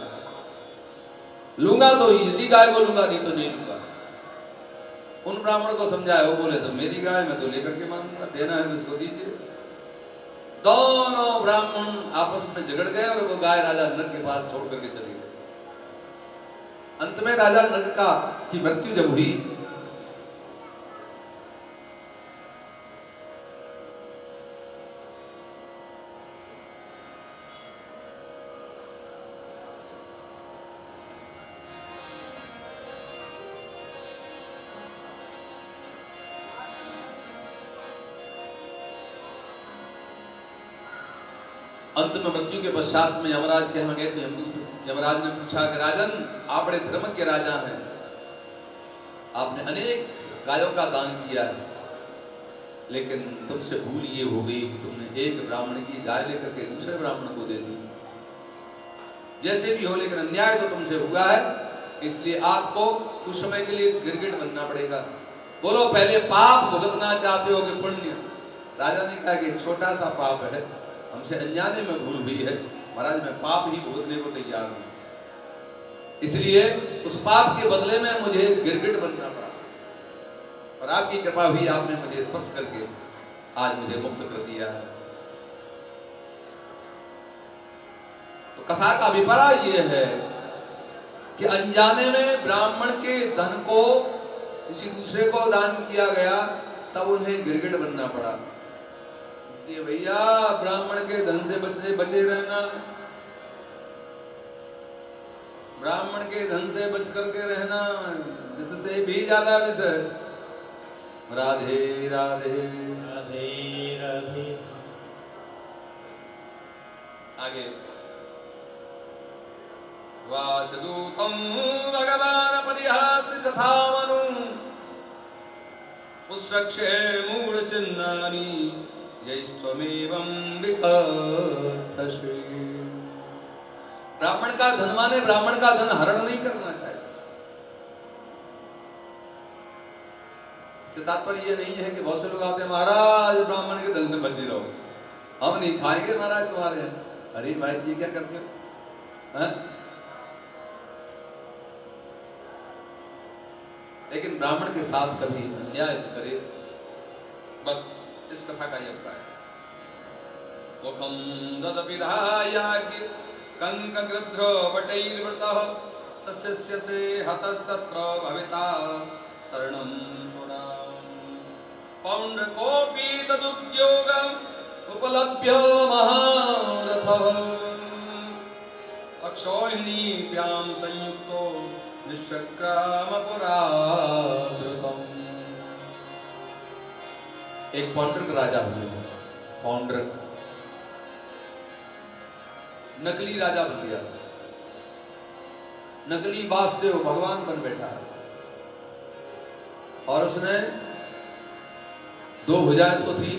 S2: लूंगा तो इसी गाय को लूंगा, नहीं तो नहीं लूंगा। उन ब्राह्मण को समझाया, वो बोले तो मेरी गाय मैं तो लेकर के मानूंगा, देना है तो इसको दीजिए। दोनों ब्राह्मण आपस में झगड़ गए और वो गाय राजा नग के पास छोड़ करके चली गई। अंत में राजा नग की मृत्यु जब हुई, अंत में मृत्यु के पश्चात में यमराज के यहाँ गए तो यमराज ने पूछा कि राजन आप बड़े धर्म के राजा हैं, आपने अनेक गायों का दान किया है, लेकिन तुमसे भूल ये हो गई कि तुमने एक ब्राह्मण की गाय लेकर के दूसरे ब्राह्मण को दे दी। जैसे भी हो लेकिन अन्याय तो तुमसे हुआ है, इसलिए आपको कुछ समय के लिए गिरगिट बनना पड़ेगा। बोलो पहले पाप भुगतना चाहते हो कि पुण्य? राजा ने कहा कि छोटा सा पाप है, हमसे अनजाने में भूल हुई है महाराज, मैं पाप ही भुगतने को तैयार हूं, इसलिए उस पाप के बदले में मुझे गिरगिट बनना पड़ा, और आपकी कृपा भी आपने मुझे स्पर्श करके आज मुझे मुक्त कर दिया है। तो कथा का अभिप्राय यह है कि अनजाने में ब्राह्मण के धन को किसी दूसरे को दान किया गया, तब उन्हें गिरगिट बनना पड़ा। इसलिए भैया ब्राह्मण के धन से बचे रहना, ब्राह्मण के धन से बच करके रहना, इससे भी ज्यादा विषय। राधे राधे
S1: राधे राधे।
S2: आगे वाचदूतम भगवान परिहास्य तथा मनु पुष्क्षे मूढ़ चिन्नानि यैस्त्वमेवं विकथसे। ब्राह्मण का धन माने ब्राह्मण का धन हरण नहीं करना चाहिए। इससे तात्पर्य ये नहीं है कि बहुत से लोग आते हैं महाराज ब्राह्मण के धन से बचे रहो, हम नहीं खाएंगे महाराज तुम्हारे। अरे भाई ये क्या करते हो है? लेकिन ब्राह्मण के साथ कभी अन्याय न करे, बस इस कथा का यह है। मुखम ददपिधायाज्ञ कंक गृध्र वटैर्वृतः सस्यस्य से हतस्तत्र भविता शरणं सुराम पौंड्रकोऽपि तदुद्योगम् उपलभ्य महारथः अक्षौहिणीभ्यां संयुक्तो निश्चक्रामपुराधृतम्। एक पौंड्रक राजा हुए, पौंड्रक नकली राजा बन गया, नकली वासुदेव भगवान बन बैठा है, और उसने 2 भुजाएं तो थी,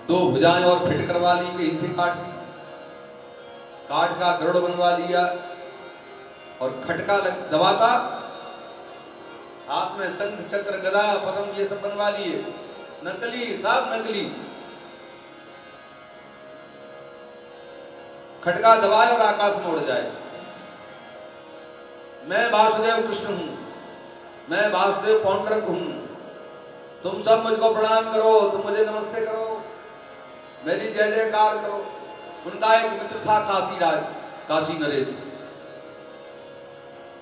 S2: 2 भुजाएं और फिट करवा ली, कहीं से काट ली, काठ का गरुड़ बनवा लिया, और खटका दबाता, हाथ में शंख चक्र गदा पद्म ये सब बनवा लिए, नकली, सब नकली। खटका दबाए और आकाश में उड़ जाए। मैं वासुदेव कृष्ण हूं, मैं वासुदेव पौंड्रक हूं, तुम सब मुझको प्रणाम करो, तुम मुझे नमस्ते करो, मेरी जय जयकार करो। उनका एक मित्र था काशीराज, काशी नरेश।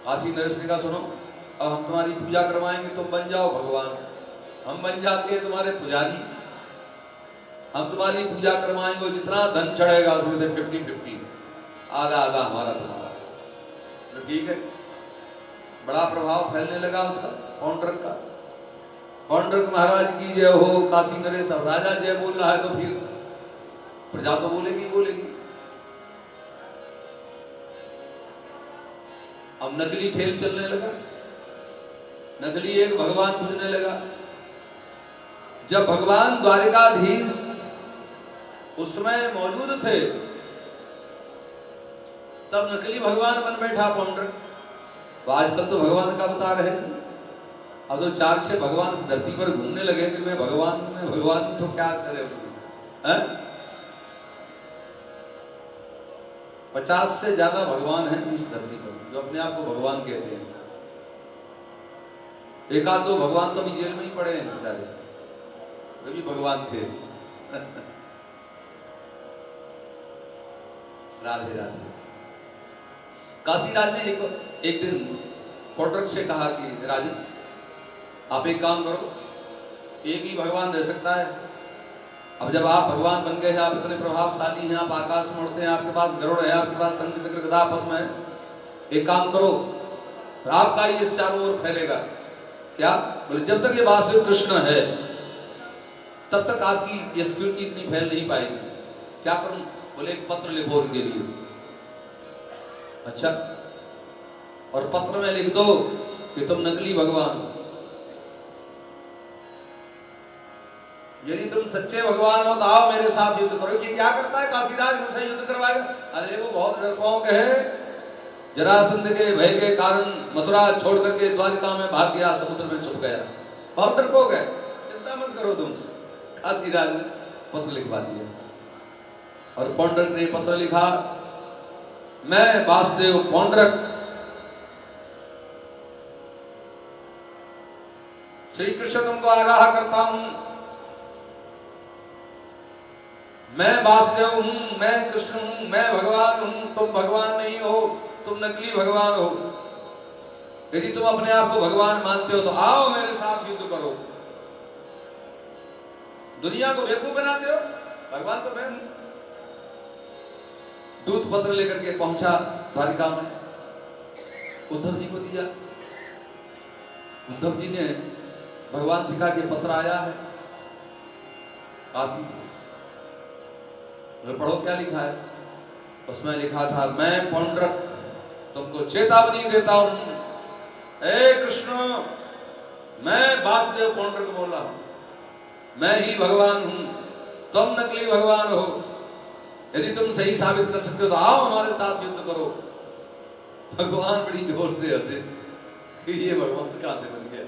S2: काशी नरेश ने कहा सुनो, अब हम तुम्हारी पूजा करवाएंगे, तुम बन जाओ भगवान, हम बन जाते हैं तुम्हारे पुजारी, हम तुम्हारी पूजा करवाएंगे, जितना धन चढ़ेगा उसमें से 50-50, आधा आधा हमारा तुम्हारा। तो ठीक है, बड़ा प्रभाव फैलने लगा उसका, पौंड्रक का। पौंड्रक महाराज की जय हो, काशी नरेश। अब राजा जय बोल रहा है तो फिर प्रजा तो बोलेगी बोलेगी। अब नकली खेल चलने लगा, नकली एक भगवान पूजने लगा। जब भगवान द्वारिकाधीश उस समय मौजूद थे, तब नकली भगवान बन बैठा पौंड्रक। तो आजकल तो भगवान का बता रहे थे, अब तो 4-6 भगवान इस धरती पर घूमने लगे कि मैं भगवान हूं, तो क्या असर है? 50 से ज्यादा भगवान हैं इस धरती पर जो अपने आप को भगवान कहते हैं। एक आध दो भगवान तो अभी जेल में ही पड़े हैं बेचारे, वे भी भगवान थे। राधे राधे। काशीराज ने एक दिन पौंड्रक से कहा कि राजन, आप एक काम करो, एक ही भगवान रह सकता है। अब जब आप भगवान बन गए हैं, आप इतने प्रभावशाली हैं, आप आकाश में उड़ते हैं, आपके पास गरुड़ है, आपके पास शंख चक्र गदा पद्म है, एक काम करो, आपका ये चारों ओर फैलेगा। क्या? बोले जब तक ये वासुदेव कृष्ण है तब तक आपकी ये स्पिरिट इतनी फैल नहीं पाएगी। क्या करूं? बोले एक पत्र लिखो उनके लिए। अच्छा, और पत्र में लिख दो कि तुम नकली भगवान हो, यदि तुम सच्चे भगवान हो तो आओ मेरे साथ युद्ध करो। ये क्या करता है काशीराज, मुझसे युद्ध करवाएगा? अरे वो बहुत डरपोक है, जरासंध के भय के कारण मथुरा छोड़ करके द्वारिका में भाग गया, समुद्र में छुप गया, बहुत डरपोक है, चिंता मत करो तुम। काशीराज ने पत्र लिखवा दिया और पौंड्रक ने पत्र लिखा, मैं वासुदेव पौंड्रक श्री कृष्ण तुमको आगाह करता हूं, मैं वासुदेव हूं, मैं कृष्ण हूं, मैं भगवान हूं, तुम भगवान नहीं हो, तुम नकली भगवान हो। यदि तुम अपने आप को भगवान मानते हो तो आओ मेरे साथ युद्ध करो। दुनिया को बेवकूफ बनाते हो, भगवान तो मैं हूं। दूत पत्र लेकर के पहुंचा द्वारिका में, उद्धव जी को दिया। उद्धव जी ने भगवान से कहा कि पत्र आया है काशी से। पढ़ो क्या लिखा है। उसमें लिखा था, मैं पौंड्रक तुमको चेतावनी देता हूं, हे कृष्ण, मैं वासुदेव पौंड्रक बोल रहा हूं, मैं ही भगवान हूं, तुम नकली भगवान हो। यदि तुम सही साबित कर सकते हो तो आओ हमारे साथ युद्ध करो। भगवान बड़ी जोर से हंसे कि ये भगवान कहां से बन गया,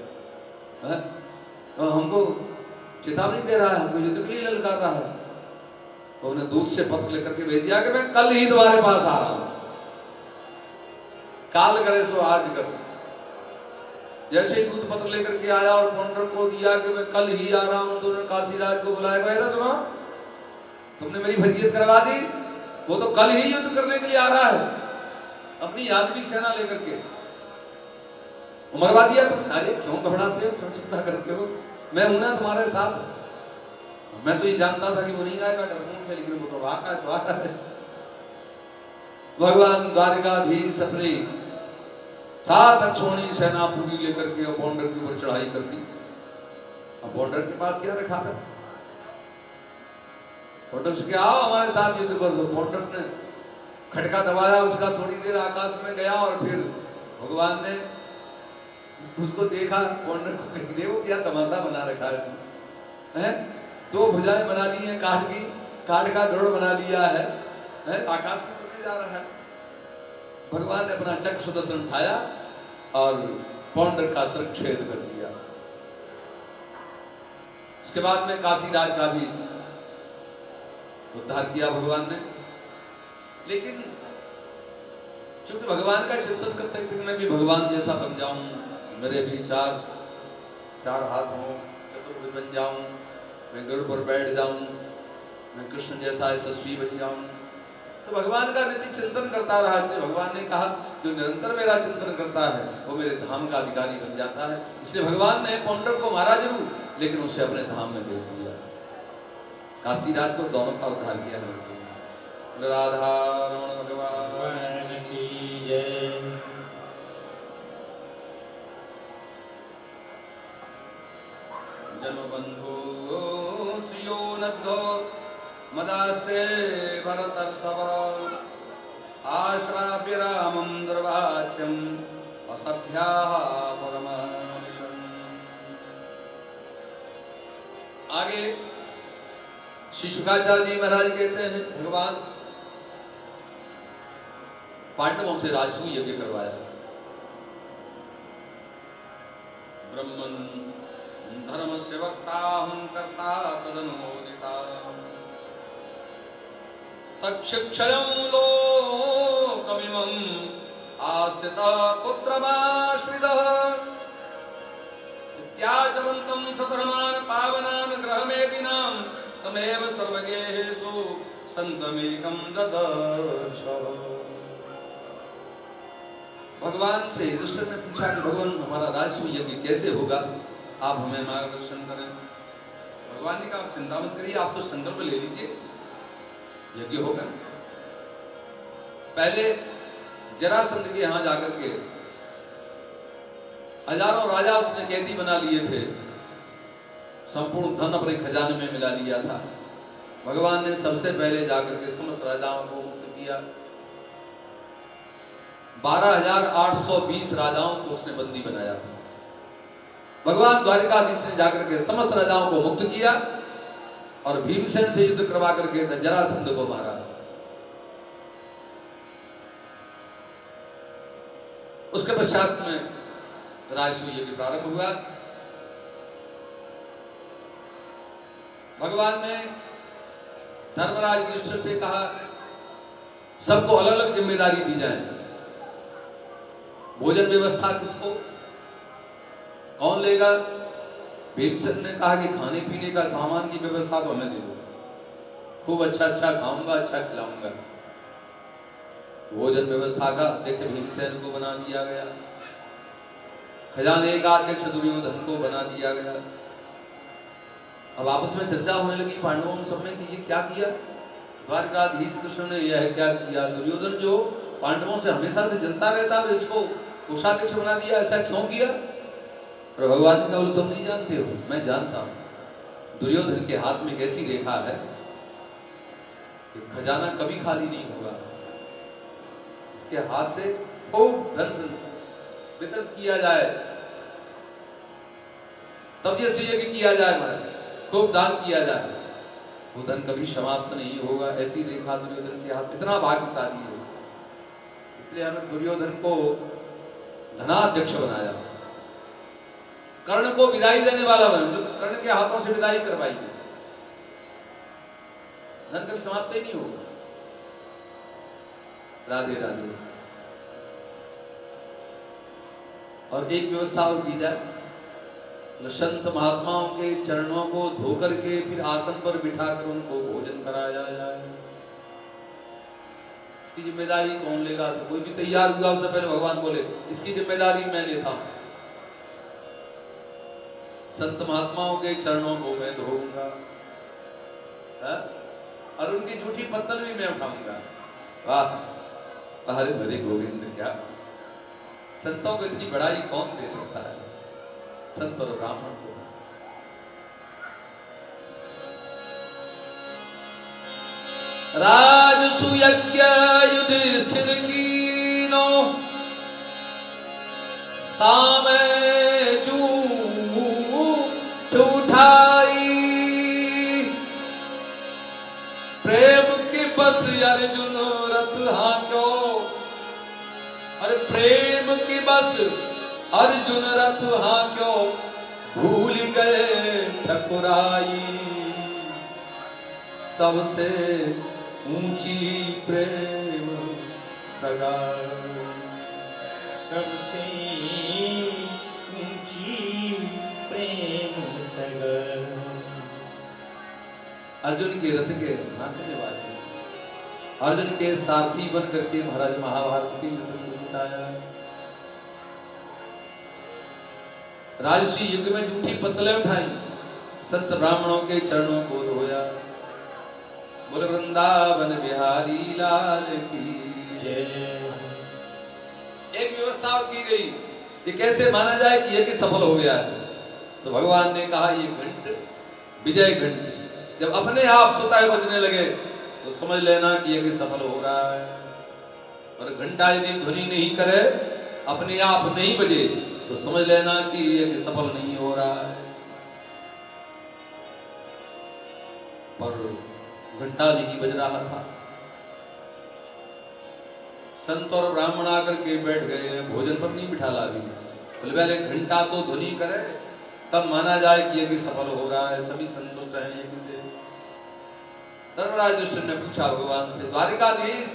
S2: तो हमको चेतावनी दे रहा है, हमको युद्ध के लिए ललकार रहा है। तो उन्हें दूत से पत्र लेकर के भेज दिया कि मैं कल ही तुम्हारे पास आ रहा हूं, काल करे सो आज कर। जैसे ही दूत पत्र लेकर के आया और पौंड्रक को दिया कि मैं कल ही आ रहा हूं, तो उन्होंने काशीराज को बुलाया, ऐसा सुना तुमने मेरी फजीयत करवा दी, वो तो कल ही युद्ध करने के लिए आ रहा है, अपनी यादवी सेना लेकर के, मरवा दिया तुमने। अरे क्यों घबराते हो, क्यों चिंता करते हो, मैं हूं ना तुम्हारे साथ। मैं तो ये जानता था कि वो नहीं आएगा, डरपोक है, लेकिन वो तो आ रहा है। भगवान द्वारिकाधीश अपनी 7 अक्षौणी सेना पूरी लेकर के पौंड्रक के ऊपर चढ़ाई कर दी। अब पौंड्रक के पास क्या रखा था? पौंड्रक से क्या, आओ हमारे साथ युद्ध करो। तो पौंड्रक ने खटका दबाया, उसका थोड़ी देर आकाश में गया और फिर भगवान ने उसको देखा, पौंड्रक को कह देखो क्या तमाशा बना रखा है इसने, 2 भुजाएं बना ली हैं काठ की, काठ का गरुड़ बना लिया है, आकाश में उड़ने जा रहा है। भगवान ने अपना चक्र सुदर्शन उठाया और पौंड्रक का सिर छेद कर दिया। उसके बाद में काशीराज का भी उद्धार किया भगवान ने। लेकिन चूंकि भगवान का चिंतन करते थे, मैं भी भगवान जैसा बन जाऊं, मेरे भी चार हाथ हों, चतुर्भुज बन जाऊं, मैं गरुड़ पर बैठ जाऊं, मैं कृष्ण जैसा यशस्वी बन जाऊं, तो भगवान का नित्य चिंतन करता रहा। इसलिए भगवान ने कहा, जो निरंतर मेरा चिंतन करता है वो मेरे धाम का अधिकारी बन जाता है। इसलिए भगवान ने पौंड्रक को मारा जरूर, लेकिन उसे अपने धाम में भेज दिया। काशीराज को दोनों का उद्धार किया है। राधा रमण भगवान
S1: की जय।
S2: जनबंधो सुयो नद्धो मदास्ते भरतर्षभ आश्राव्य रामं दुर्वाच्यं असभ्याः परमानिशम्। आगे श्री शुकाचार्य जी महाराज कहते हैं, भगवान पांडवों से राजसूय यज्ञ करवाया। ब्रह्मन धर्म से वक्ता हम करता तदनुमोदिता तक्षक्षयं लोकमिमं आस्थित पुत्रमाश्रितः इत्याचरन्तं सधर्मान् पावनान् ग्रहमेदिनां तमेव सर्वगेहेषु संतमेकं ददर्श। भगवान से युधिष्ठिर ने पूछा कि भगवान हमारा राजसूय यज्ञ कैसे होगा, आप हमें मार्गदर्शन करें। भगवान ने कहा आप चिंता मत करिए, आप तो संकल्प ले लीजिए, यज्ञ होगा। पहले जरासंध के यहां जाकर के हजारों राजा उसने कैदी बना लिए थे, संपूर्ण धन अपने खजाने में मिला लिया था। भगवान ने सबसे पहले जाकर के समस्त राजाओं को मुक्त किया। 12,820 राजाओं को उसने बंदी बनाया था। भगवान द्वारिकाधीश ने जाकर के समस्त राजाओं को मुक्त किया और भीमसेन से युद्ध करवा करके जरासंध को मारा। उसके पश्चात में राजसूय यज्ञ प्रारंभ हुआ। भगवान ने धर्मराज युधिष्ठिर से कहा सबको अलग अलग जिम्मेदारी दी जाए। भोजन व्यवस्था किसको, कौन लेगा? भीमसेन ने कहा कि खाने पीने का सामान की व्यवस्था तो हमें दे दो, खूब अच्छा अच्छा खाऊंगा, अच्छा खिलाऊंगा। भोजन व्यवस्था का अध्यक्ष भीमसेन को बना दिया गया, खजाने का अध्यक्ष दुर्योधन को बना दिया गया। अब आपस में चर्चा होने लगी पांडवों सब में कि ये क्या किया, द्वारकाधीश कृष्ण ने यह क्या किया। दुर्योधन जो पांडवों से हमेशा से जलता रहता है इसको कोषाध्यक्ष बना दिया, ऐसा क्यों किया? और भगवान ने कहा तुम नहीं जानते हो, मैं जानता हूं। दुर्योधन के हाथ में एक ऐसी रेखा है कि खजाना कभी खाली नहीं होगा। इसके हाथ से खूब धन वितरित किया जाए, तब ये यज्ञ किया जाए, महाराज खूब दान किया जाए, वो धन कभी समाप्त नहीं होगा। ऐसी रेखा दुर्योधन के हाथ, इतना भाग्यशाली है। इसलिए हमें दुर्योधन को धनाध्यक्ष बनाया, कर्ण को विदाई देने वाला बना, कर्ण के हाथों से विदाई करवाई, धन कभी समाप्त ही नहीं होगा। राधे राधे। और एक व्यवस्था और की जाए, संत महात्माओं के चरणों को धोकर के फिर आसन पर बिठाकर उनको भोजन कराया जाए। इसकी जिम्मेदारी कौन लेगा? तो कोई भी तैयार हुआ उससे पहले भगवान बोले इसकी जिम्मेदारी मैं लेता हूं, संत महात्माओं के चरणों को मैं धोऊंगा और उनकी झूठी पत्तल भी मैं उठाऊंगा। वाह, हरे भरे गोविंद, क्या संतों को इतनी बड़ाई कौन दे सकता है, संत और ब्राह्मण को। राजसूयज्ञ युधिष्ठिर कीनो तामे उठाई, प्रेम की बस अर्जुन रथ हांक्यो, अरे प्रेम की बस अर्जुन रथ हांक्यो, भूल गए ठकुराई, सबसे ऊंची प्रेम सगाई,
S1: सबसे ऊंची प्रेम सगाई।
S2: अर्जुन के रथ के हांकने वाले, अर्जुन के सारथी बन करके महाराज महाभारत के युद्ध को जिताया। राजसी युग में जूठी पत्तलें उठाई, संत ब्राह्मणों के चरणों को धोया। बोल वृंदावन बिहारी लाल की जय। एक व्यवस्था और की गई, ये कैसे माना जाए कि यज्ञ सफल हो गया है? तो भगवान ने कहा ये घंट, विजय घंट जब अपने आप स्वतः बजने लगे तो समझ लेना कि यज्ञ सफल हो रहा है। और घंटा यदि ध्वनि नहीं करे, अपने आप नहीं बजे, तो समझ लेना कि यज्ञ सफल नहीं हो रहा है। पर घंटा नहीं बज रहा था। संत और ब्राह्मण आकर के बैठ गए हैं, भोजन पर नहीं बिठाला अभी। बोले पहले घंटा तो ध्वनि करे तब माना जाए कि यज्ञ सफल हो रहा है, सभी संतुष्ट हैं यज्ञ से। धर्मराज युधिष्ठिर ने पूछा भगवान से, द्वारिकाधीश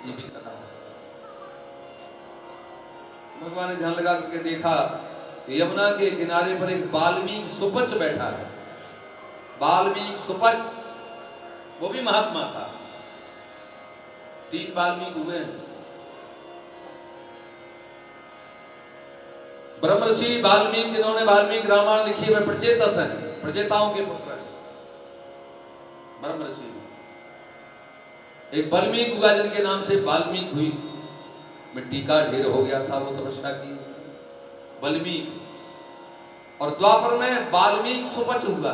S2: ये भी करना है। भगवान ने ध्यान लगा करके देखा यमुना के किनारे पर एक वाल्मीकि सुपच बैठा है। वाल्मीकि सुपच वो भी महात्मा था। 3 वाल्मीकि हुए हैं। ब्रह्मर्षि वाल्मीकि जिन्होंने वाल्मीकि रामायण लिखी है, वे प्रचेतस हैं, प्रचेताओं के पुत्र हैं ब्रह्मर्षि। एक वाल्मीकि हुआ जिनके नाम से वाल्मीकि हुई, मिट्टी का ढेर हो गया था, वो तपस्या की वाल्मीकि। और द्वापर में वाल्मीकि सुपच हुआ।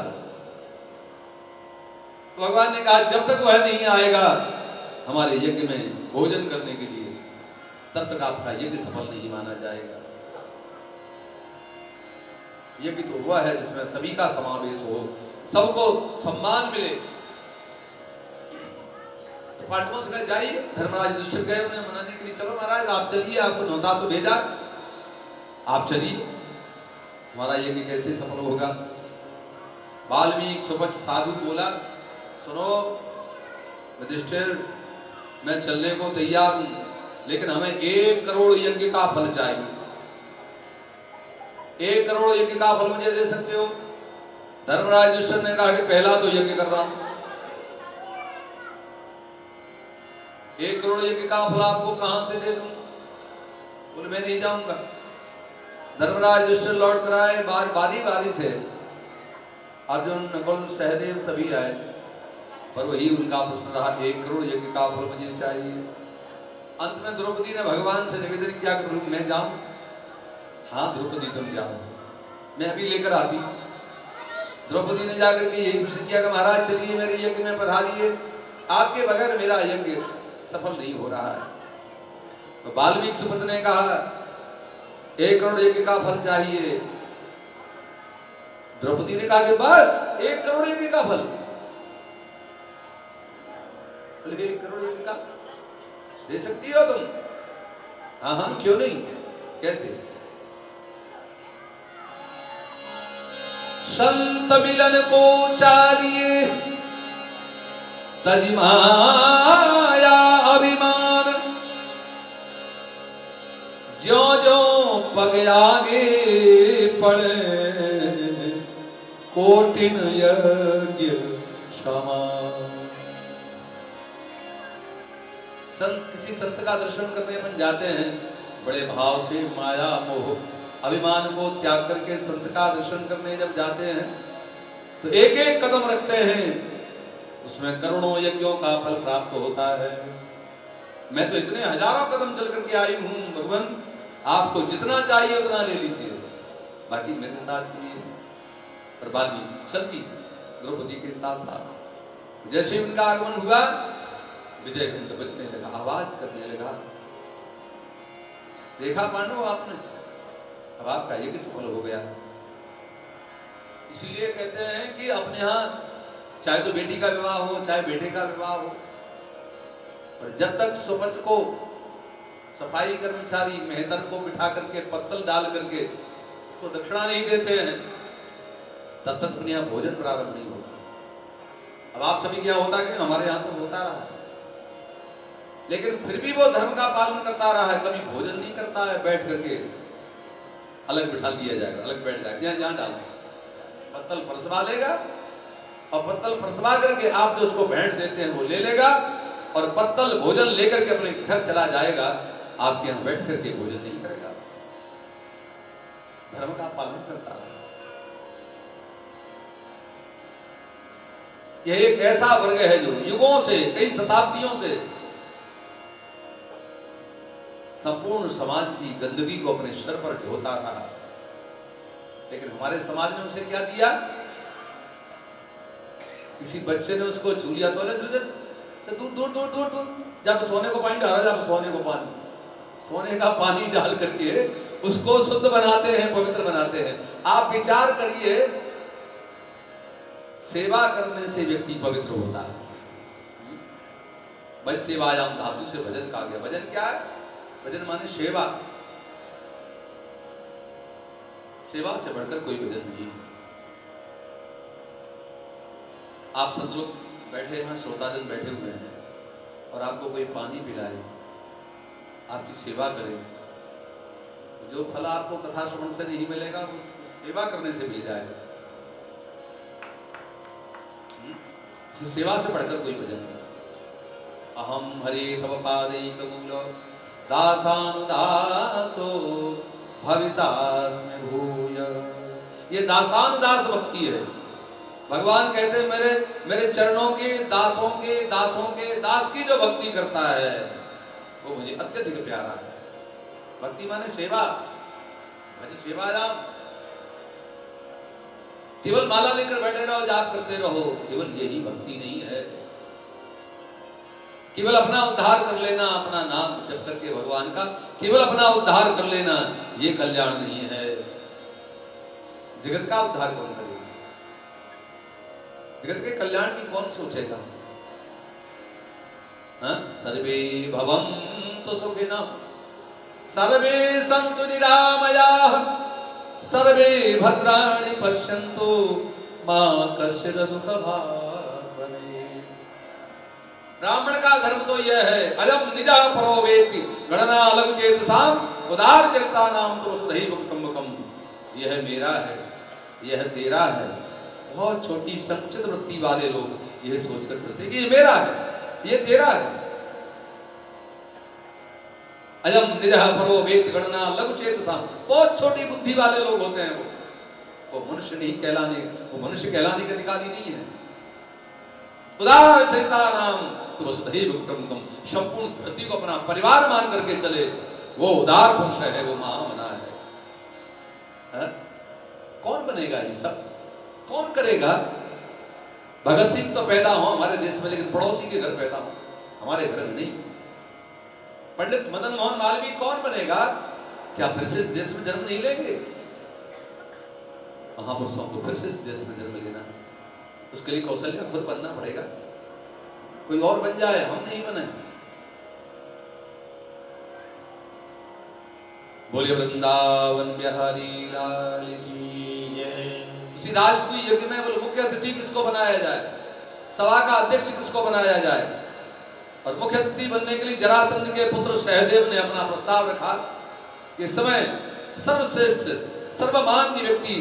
S2: भगवान ने कहा जब तक वह नहीं आएगा हमारे यज्ञ में भोजन करने के लिए, तब तक आपका यज्ञ सफल नहीं माना जाएगा। यज्ञ तो हुआ है जिसमें सभी का समावेश हो, सबको सम्मान मिले। तो पांडवों से कहा जाइए, धर्मराज युधिष्ठिर गए उन्हें मनाने के लिए, चलो महाराज आप चलिए, आपको न्योता तो भेजा, आप चलिए, हमारा यज्ञ कैसे सफल होगा। वाल्मीकि सुपच साधु बोला, सुनो युधिष्ठिर, मैं चलने को तैयार हूं, लेकिन हमें 1 करोड़ यज्ञ का फल चाहिए। 1 करोड़ यज्ञ का फल मुझे दे सकते हो? धर्मराज युधिष्ठिर ने कहा कि पहला तो यज्ञ कर रहा हूं, 1 करोड़ यज्ञ का फल आपको कहां से दे दूं? बोले मैं नहीं जाऊंगा। धर्मराज युधिष्ठिर लौट कर आए, बारी बारी से अर्जुन, नकुल, सहदेव सभी आए, पर वही उनका प्रश्न रहा, 1 करोड़ यज्ञ का फल मुझे चाहिए। अंत में द्रौपदी ने भगवान से निवेदन किया कि प्रभु मैं जाऊं? हाँ द्रौपदी तुम जाओ, मैं अभी लेकर आती। द्रौपदी ने जाकर के यही प्रश्न किया कि महाराज चलिए मेरे यज्ञ में पधारिए, आपके बगैर मेरा यज्ञ सफल नहीं हो रहा है। तो वाल्मीकि सुपच ने कहा 1 करोड़ यज्ञ का फल चाहिए। द्रौपदी ने कहा कि बस 1 करोड़ यज्ञ का फल? 1 करोड़ यज्ञ का दे सकती हो तुम? हाँ हाँ क्यों नहीं, कैसे? संत मिलन को चाहिए तजी माया अभिमान, ज्यो ज्यो पग आगे पड़े कोटिन यज्ञ क्षमा। संत किसी संत का दर्शन करने अपन जाते हैं, बड़े भाव से माया मोह अभिमान को त्याग करके संत का दर्शन करने जब जाते हैं तो एक एक कदम रखते हैं, उसमें करोड़ों यज्ञों का फल प्राप्त होता है। मैं तो इतने हजारों कदम चल करके आई हूं, भगवान आपको जितना चाहिए उतना ले लीजिए, बाकी मेरे साथ चलिए। और बाली चलती द्रौपदी के साथ साथ। जैसे उनका आगमन हुआ, विजय घंट बजने लगा, आवाज करने लगा, देखा पांडव आपने, अब आपका यज्ञ सफल हो गया। इसलिए कहते हैं कि अपने यहाँ चाहे तो बेटी का विवाह हो चाहे बेटे का विवाह हो, और जब तक सुपच को सफाई कर्मचारी मेहतर को बिठा करके पत्तल डाल करके उसको दक्षिणा नहीं देते हैं, तब तक अपने यहाँ भोजन प्रारंभ नहीं होगा। अब आप सभी क्या होता है कि हमारे यहाँ तो होता रहा, लेकिन फिर भी वो धर्म का पालन करता रहा है, कभी भोजन नहीं करता है, बैठ करके अलग बिठा दिया जाएगा, अलग बैठ जाएगा, जहाँ डाल पत्तल परसवा लेगा, और पत्तल परसवा करके आप जो उसको भेंट देते हैं वो ले लेगा, और पत्तल भोजन लेकर के अपने घर चला जाएगा, आपके यहाँ बैठ करके भोजन नहीं करेगा, धर्म का पालन करता है। यह एक ऐसा वर्ग है जो युगों से, कई शताब्दियों से संपूर्ण समाज की गंदगी को अपने सर पर ढोता रहा, लेकिन हमारे समाज ने उसे क्या दिया? किसी बच्चे ने उसको छू लिया तो दूर दूर दूर दूर दूर, जब सोने को पानी डाला, जब सोने को पानी, सोने का पानी डाल करके उसको शुद्ध बनाते हैं, पवित्र बनाते हैं। आप विचार करिए, सेवा करने से व्यक्ति पवित्र होता है। भाई सेवायाम धातु से भजन कहा गया। भजन क्या है? भजन माने सेवा। सेवा से बढ़कर कोई भजन नहीं है। आप सब लोग बैठे हैं, श्रोताजन बैठे हुए हैं, और आपको कोई पानी पिलाए, आपकी सेवा करे, जो फल आपको कथा श्रवण से नहीं मिलेगा वो सेवा करने से मिल जाएगा। सेवा से बढ़कर कोई भजन नहीं। अहम हरे तव पादैक मूल दासानुदासो भवितास्मि भूय। ये दासानुदास भक्ति है। भगवान कहते हैं मेरे चरणों के दासों के दास की जो भक्ति करता है वो मुझे अत्यधिक प्यारा है। भक्ति माने सेवा। भज सेवायाम। केवल माला लेकर बैठे रहो, जाप करते रहो, केवल यही भक्ति नहीं है। केवल अपना उद्धार कर लेना, अपना नाम जप करके भगवान का केवल अपना उद्धार कर लेना, ये कल्याण नहीं है। जगत का उद्धार कौन करेगा? जगत के कल्याण की कौन सोचेगा? सर्वे भवन्तु सुखिनः, सर्वे सन्तु निरामयाः, सर्वे भद्राणि पश्यन्तु मा कश्चित् दुःखभाग् भवेत्। ब्राह्मण का धर्म तो यह है, अयम निजः परो वेत्ति गणना लघु चेतसाम उदार चरितानाम तो वसुधैव कुटुम्बकम्। यह मेरा है, यह तेरा है। बहुत छोटी संकुचित वृत्ति वाले लोग यह सोचकर चलते कि ये मेरा है, ये तेरा है। अयम निजः परो वेत्ति गणना लघु चेतसाम। बहुत छोटी बुद्धि वाले लोग होते हैं वो मनुष्य नहीं कहलाने, वो मनुष्य कहलाने के अधिकारी नहीं है। उदार चरितानाम तो वसुधैव कुटुम्बकम्। संपूर्ण धरती को अपना परिवार मान करके चले, वो उदार पुरुष है, वो महामना है। कौन बनेगा ये सब? कौन करेगा? भगत सिंह तो पैदा हो हमारे देश में, लेकिन पड़ोसी के घर पैदा हो, हमारे घर में नहीं। पंडित मदन मोहन मालवीय कौन बनेगा? क्या फिर से इस देश में जन्म नहीं लेंगे? महापुरुषों को फिर से इस देश में जन्म लेना, उसके लिए कौशल्या खुद बनना पड़ेगा। कोई और बन जाए, हम नहीं बने। बोलिए वृंदावन बिहारी लाल की जय। इसी राजसूय यज्ञ में बोले मुख्य अतिथि किसको बनाया जाए, सभा का अध्यक्ष किसको बनाया जाए। और मुख्य अतिथि बनने के लिए जरासंध के पुत्र सहदेव ने अपना प्रस्ताव रखा। इस समय सर्वश्रेष्ठ सर्वमान्य व्यक्ति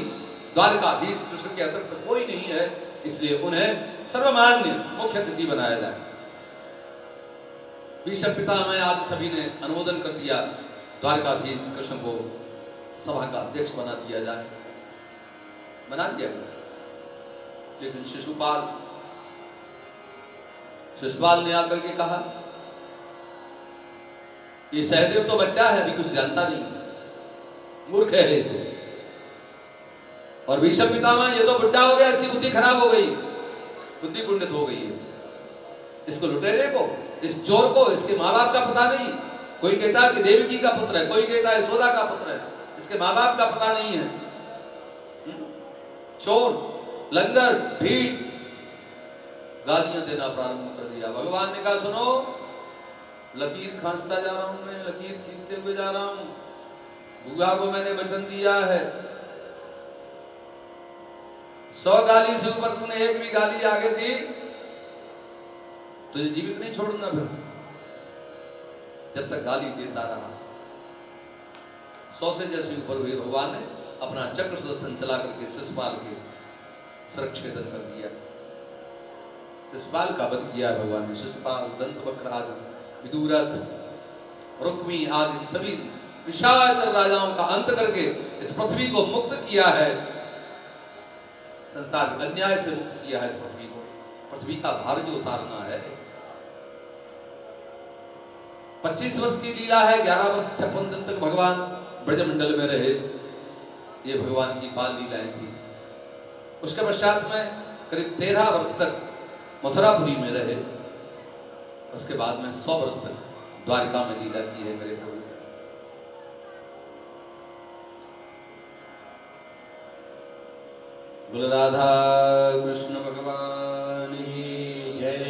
S2: द्वारकाधीश कृष्ण के अतिरिक्त कोई नहीं है, इसलिए उन्हें सर्वमान्य मुख्य अतिथि बनाया जाए। भीष्म पितामह आदि सभी ने अनुमोदन कर दिया, द्वारकाधीश कृष्ण को सभा का अध्यक्ष बना दिया जाए। बना दिया गया। लेकिन शिशुपाल ने आकर के कहा, ये सहदेव तो बच्चा है, अभी कुछ जानता नहीं, मूर्ख है तो। और भीष्म पितामह ये तो बुढ़ा हो गया, इसकी बुद्धि खराब हो गई, बुद्धि कुंडित हो गई है। इसको लुटेरे को, इस चोर को इसके माँ बाप का पता नहीं। कोई कहता है कि देवकी का पुत्र है, कोई कहता है यशोदा का पुत्र है, इसके माँ बाप का पता नहीं है। चोर, लंगर, भीड़, गालियां देना प्रारंभ कर दिया। भगवान ने कहा सुनो, लकीर खींचता जा रहा हूं मैं, लकीर खींचते हुए जा रहा हूं। बुआ को मैंने वचन दिया है, 100 गाली से ऊपर तूने एक भी गाली आगे दी तुझे जीवित नहीं छोड़ूंगा फिर, जब तक गाली देता रहा। 100 से जैसे ऊपर हुए भगवान ने अपना चक्र सुदर्शन चला करके शिशुपाल के सुरक्षेदन कर दिया। शिशुपाल का वध किया भगवान ने। शिशुपाल, दंतवक्र आदि, विदुरथ, रुक्मी आदि सभी निशाचर राजाओं का अंत करके इस पृथ्वी को मुक्त किया है, संसार अन्याय से मुक्त किया है इस पृथ्वी को। पृथ्वी का भार जो उतारना है। 25 वर्ष की लीला है, 11 वर्ष 56 दिन तक भगवान ब्रजमंडल में रहे। ये भगवान की बाल लीलाएं थी। उसके पश्चात में करीब 13 वर्ष तक मथुरापुरी में रहे। उसके बाद में 100 वर्ष तक द्वारिका में लीला की है मेरे प्रभु। बोल राधा कृष्ण भगवान की जय।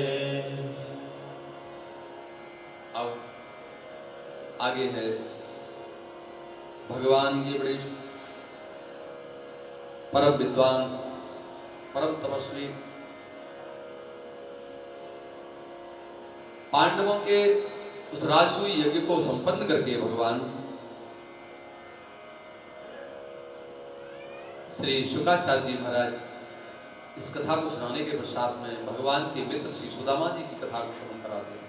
S2: भगवान के बड़े परम विद्वान, परम तपस्वी, पांडवों के उस राजसूय यज्ञ को संपन्न करके भगवान श्री शुकाचार्य जी महाराज इस कथा को सुनाने के पश्चात में भगवान के मित्र श्री सुदामा जी की कथा को श्रवण कराते हैं।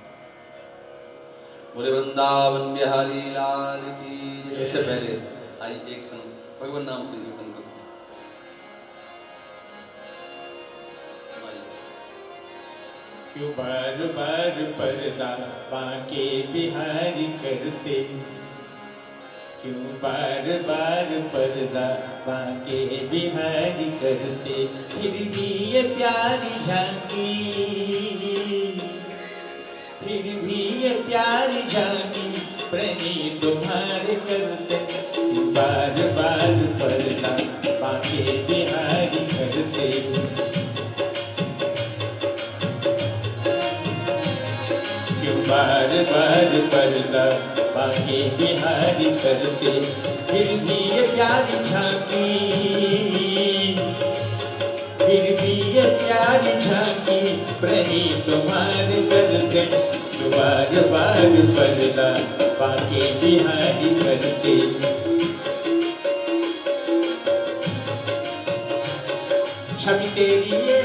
S2: बोले वृंदावन बिहारी लाल की जय। इससे पहले आई एक क्षण भगवान नाम संकीर्तन करते हैं।
S1: क्यों बार बार पर्दा बांके बिहारी करते, क्यों बार बार पर्दा बांके बिहारी करते, फिर भी ये प्यारी झांकी, फिर भी ये प्यारी झांकी प्रेमी तुम्हारे करते, क्यों बार बार पर्दा बांके बिहारी करते, क्यों बार बार पर्दा बांके बिहारी करते, फिर भी ये प्यारी झांकी, फिर भी ये प्यारी झांकी प्रेमी तुम्हारे करते, क्यों बार बार पर्दा बांके बिहारी करते। छवि तेरी ये,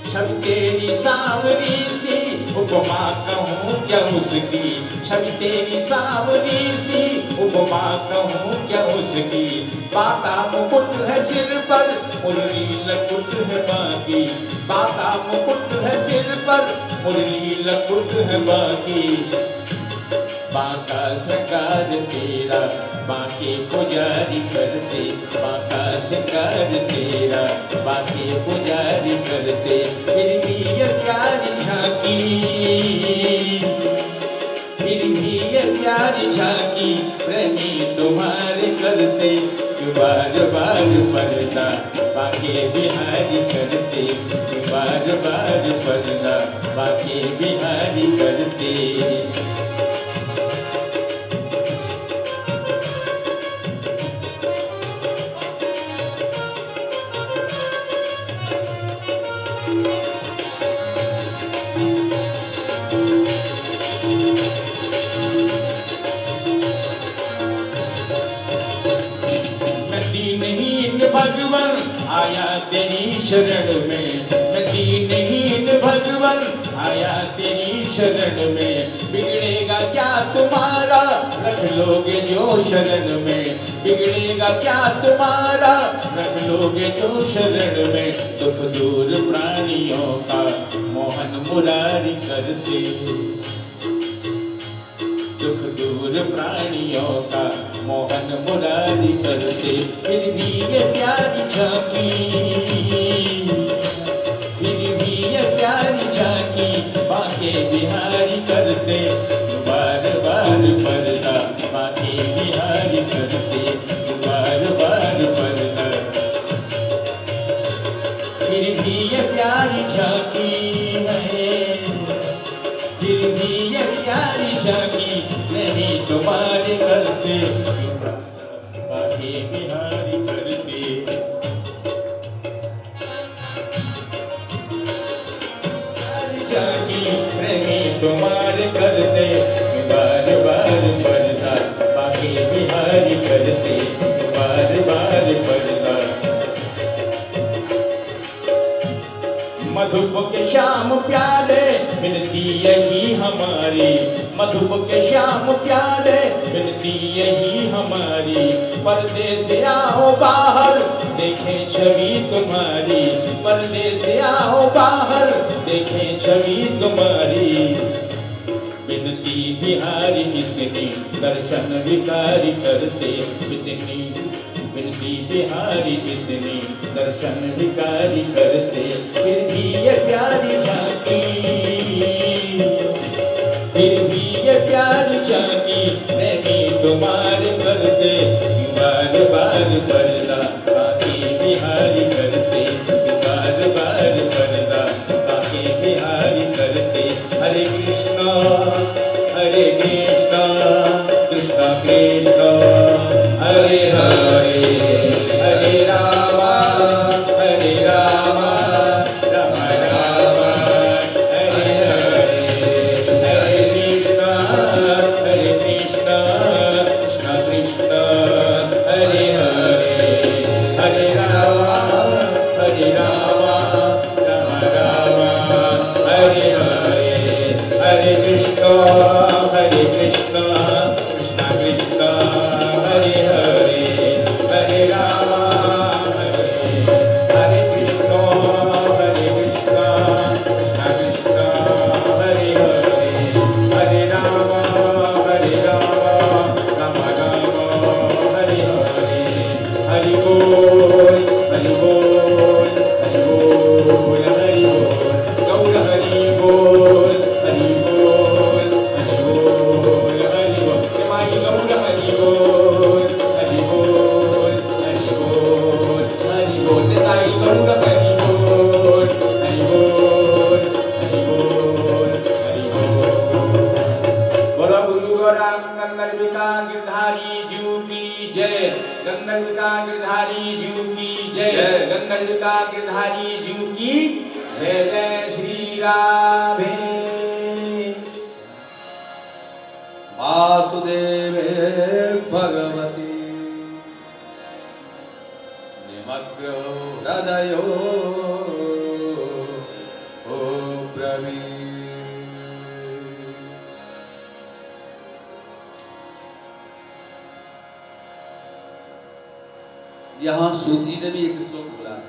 S1: छवि तेरी सांवरी सी उपमा कहूँ क्या उसकी, छवि तेरी सांवरी सी उपमा कहूँ क्या उसकी, बाता मुकुट है सिर पर मुरली लकुट है बाकी, बाता मुकुट है सिर पर मुरली लकुट है बाकी, बाका श्रृंगार तेरा बाके पुजारी करते, बाका श्रृंगार तेरा बाके पुजारी करते, फिर भी ये प्यारी झांकी, फिर भी ये प्यारी झांकी प्रेमी तुम्हारे करते, क्यों बार बार पर्दा बाके बिहारी करते, क्यों बार बार पर्दा बाके बिहारी करते। भगवन आया तेरी शरण में, मैं दीनहीन भगवन आया तेरी शरण में, बिगड़ेगा क्या तुम्हारा रख लोगे जो शरण में, बिगड़ेगा क्या तुम्हारा रख लोगे जो शरण में, दुख दूर प्राणियों का मोहन मुरारी करते, दुख दूर प्राणियों का मोहन मुरारी करते, फिर भी ये प्यारी झांकी, फिर भी ये प्यारी झांकी बाके बिहारी करते, बार बार पर्दा बाके बिहारी करते, बार बार पर्दा, फिर भी ये प्यारी झांकी है, फिर भी ये प्यारी झांकी नहीं तुम्हारे करते, बाके बिहारी करते, झांकी नहीं तुम्हारे करते, बार बार पर्दा बाके बिहारी करते, बार बार पर्दा। मधुप के श्याम प्याले मिलती यही हमारी, मधुप के श्याम प्याले मिलती यही हमारी, पर्दे से आओ बाहर देखें छवि तुम्हारी, पर्दे से आओ बाहर देखें छवि तुम्हारी, बिनती बिहारी इतनी दर्शन विकारी करते, इतनी बिनती बिहारी इतनी दर्शन विकारी करते, फिर भी ये प्यारी झांकी, फिर भी ये प्यारी झांकी प्रेमी तुम्हारे करते, बार बार पर्दा बाके बिहारी करते, बार बार पर्दा बाके बिहारी करते, हरे कृष्णा हरे कृष्णा जीव की जय,
S2: जय।
S1: गंगा जल का गिरधारी जीव की जय। जय श्री राधे।
S2: वासुदेवे भगवती निमग्नो हृदयो ब्रवीत्। यहाँ सूत जी ने भी एक श्लोक बोला है,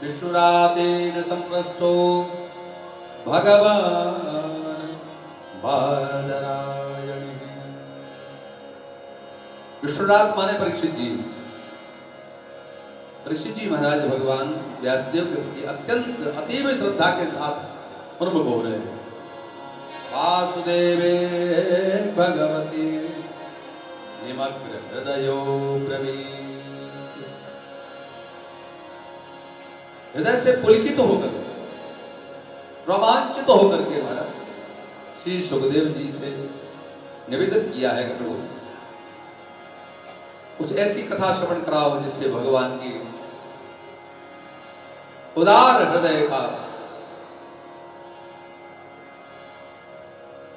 S2: विष्णुरातेन संप्रष्टो भगवान बादरायणी। विष्णुनाथ माने परीक्षित जी। परीक्षित जी महाराज भगवान व्यासदेव के प्रति अत्यंत अतीव श्रद्धा के साथ उन्मुख हो रहे हैं। वासुदेवे भगवती निमग्न हृदयो ब्रवीत्। हृदय से पुलकित होकर, रोमांचित होकर के महाराज श्री सुखदेव जी से निवेदन किया है कि प्रभु कुछ ऐसी कथा श्रवण कराओ जिससे भगवान की उदार हृदय का,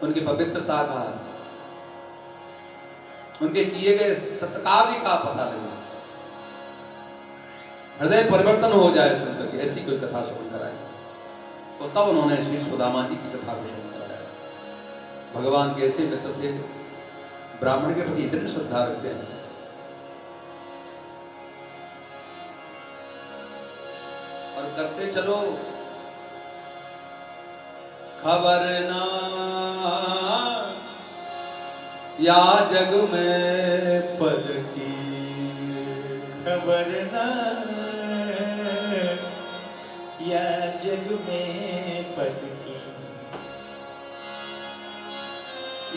S2: उनकी पवित्रता का, उनके किए गए सत्कार्य का पता लगे, हृदय परिवर्तन हो जाए सुनकर के ऐसी कोई कथा श्रवण कराए। तो तब उन्होंने श्री सुदामा जी की कथा को श्रवण कराया। भगवान के ऐसे मित्र थे, ब्राह्मण के प्रति इतनी श्रद्धा रखते हैं। और करते चलो खबर ना या जग में पल की,
S1: खबर न या जग में पल की,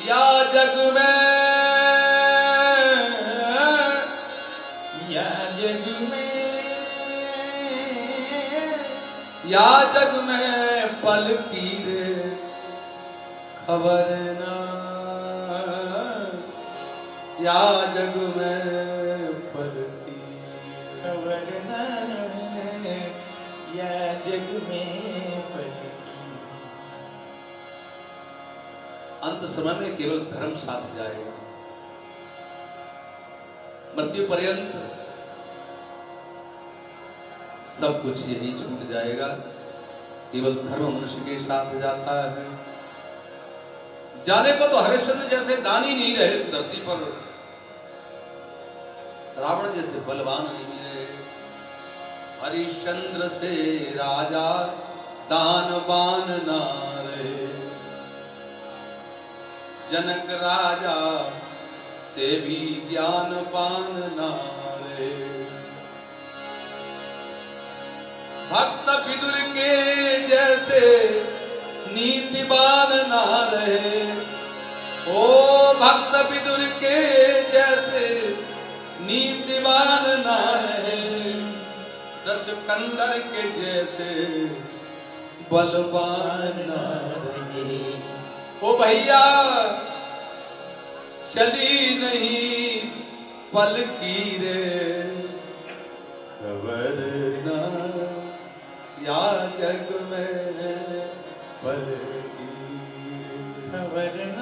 S2: या जग में,
S1: या जग में,
S2: या जग में पल की रे खबर ना, या जग में पल की
S1: खबर न या जग में पल की।
S2: अंत समय में केवल धर्म साथ जाएगा। मृत्यु पर्यंत सब कुछ यही छूट जाएगा, केवल धर्म मनुष्य के साथ जाता है। जाने को तो हरिश्चंद्र जैसे दानी नहीं रहे इस धरती पर, रावण जैसे बलवान नहीं मिले, हरिश्चंद्र से राजा दानवान ना रहे, जनक राजा से भी ज्ञानवान ना रहे, भक्त विदुर के जैसे नीतिवान ना रहे, ओ भक्त विदुर के जैसे नीतिवान ना रहे, दस कंदर के जैसे बलवान ना रहे। ओ भैया चली नहीं पल की रे खबर ना, या जग में पल की
S1: खबर न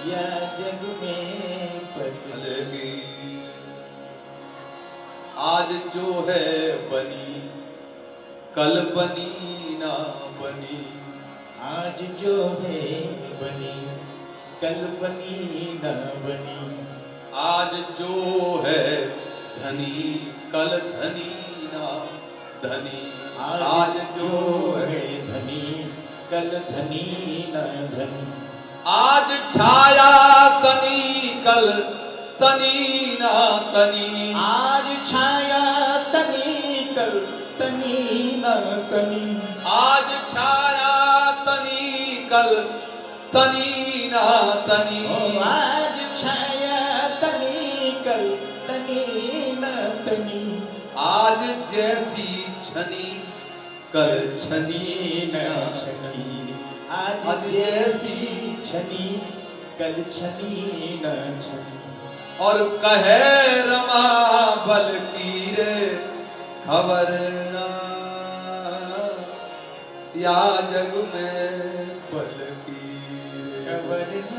S1: या जग में पल
S2: की। आज जो है बनी कल बनी ना बनी,
S1: आज जो है बनी कल बनी न बनी,
S2: आज जो है धनी कल धनी ना धनी,
S1: आज जो है धनी कल धनी न धनी,
S2: आज छाया तनी कल तनी ना तनी,
S1: आज छाया तनी कल तनी न तनी,
S2: आज छाया तनी कल तनी ना तनी,
S1: आज छाया तनी कल तनी न तनी,
S2: आज जैसी छनी कल छनी न
S1: छनी, आज जैसी छनी कल छनी न छनी।
S2: और कहे रमा बल की रे खबर ना, या जग में बल की
S1: खबर न,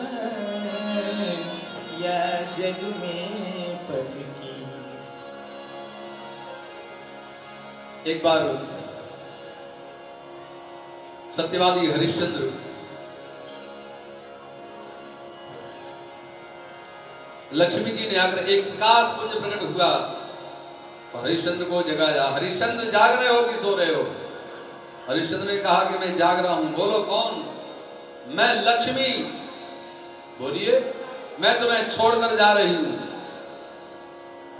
S1: या जग में पल की।
S2: एक बार सत्यवादी हरिश्चंद्र लक्ष्मी जी ने आकर एक प्रकाश पुंज प्रकट हुआ और हरिश्चंद्र को जगाया। हरिश्चंद्र जाग रहे हो कि सो रहे हो? हरिश्चंद्र ने कहा कि मैं जाग रहा हूं। बोलो कौन? मैं लक्ष्मी। बोलिए। मैं तुम्हें छोड़कर जा रही हूं।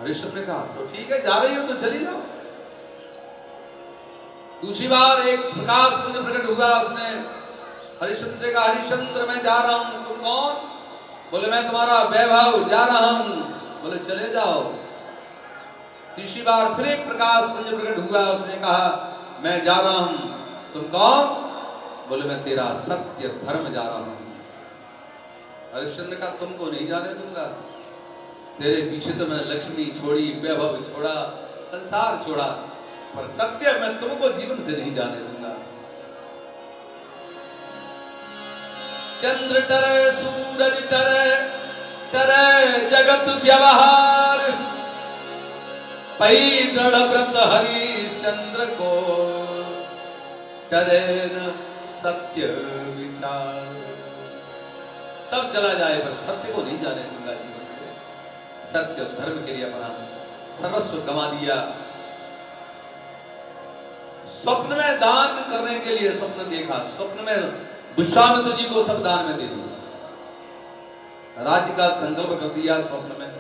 S2: हरिश्चंद्र ने कहा तो ठीक है, जा रही हो तो चली जाओ। दूसरी बार एक प्रकाश पुंज प्रकट हुआ। उसने हरिश्चंद्र से कहा हरिश्चंद्र मैं जा रहा हूं। तुम कौन? बोले मैं तुम्हारा वैभव, जा रहा हूं। बोले चले जाओ। तीसरी बार फिर एक प्रकाश पुंज प्रकट हुआ। उसने कहा मैं जा रहा हूं। तुम कौन? बोले मैं तेरा सत्य धर्म जा रहा हूं। हरिश्चंद्र का तुमको नहीं जाने दूंगा। तेरे पीछे तो मैंने लक्ष्मी छोड़ी, वैभव छोड़ा, संसार छोड़ा, पर सत्य मैं तुमको जीवन से नहीं जाने दूंगा। चंद्र टरे सूरज टरे, टरे जगत व्यवहार, पै दृढ़ व्रत हरिश्चंद्र को, टरे न सत्य विचार। सब चला जाए पर सत्य को नहीं जाने दूंगा जीवन से। सत्य और धर्म के लिए अपना सर्वस्व गंवा दिया। स्वप्न में दान करने के लिए स्वप्न देखा। स्वप्न में विश्वामित्र जी को सब दान में दे दिया। राज्य का संकल्प कर दिया स्वप्न में।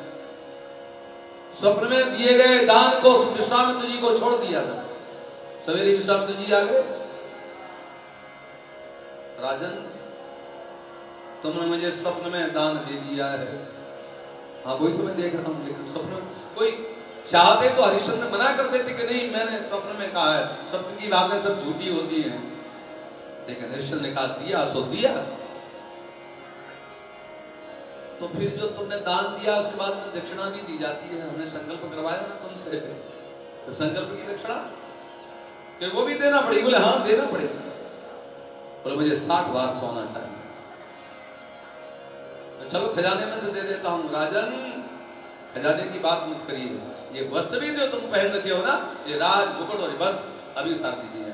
S2: स्वप्न में दिए गए दान को विश्वामित्र जी को छोड़ दिया था। सवेरे विश्वामित्र जी आ गए। राजन तुमने मुझे स्वप्न में दान दे दिया है। हाँ वही तो मैं देख रहा हूं, लेकिन स्वप्न में कोई चाहते तो हरिश्चंद्र मना कर देते कि नहीं मैंने स्वप्न में कहा है, स्वप्न की बातें सब झूठी होती हैं। लेकिन हरिश्चंद्र ने कहा दिया सो दिया। तो फिर जो तुमने दान दिया उसके बाद में दक्षिणा भी दी जाती है। हमने संकल्प करवाया ना तुमसे, तो संकल्प की दक्षिणा फिर वो भी देना पड़ेगी। बोले हाँ देना पड़ेगी। बोले मुझे 60 बार सोना चाहिए। तो चलो खजाने में से दे देता हूं। राजन खजाने की बात मत करिए, ये वस्त्र भी जो तुम पहन रखे हो ना, ये राज मुकुट और वस्त्र अभी उतार दीजिए।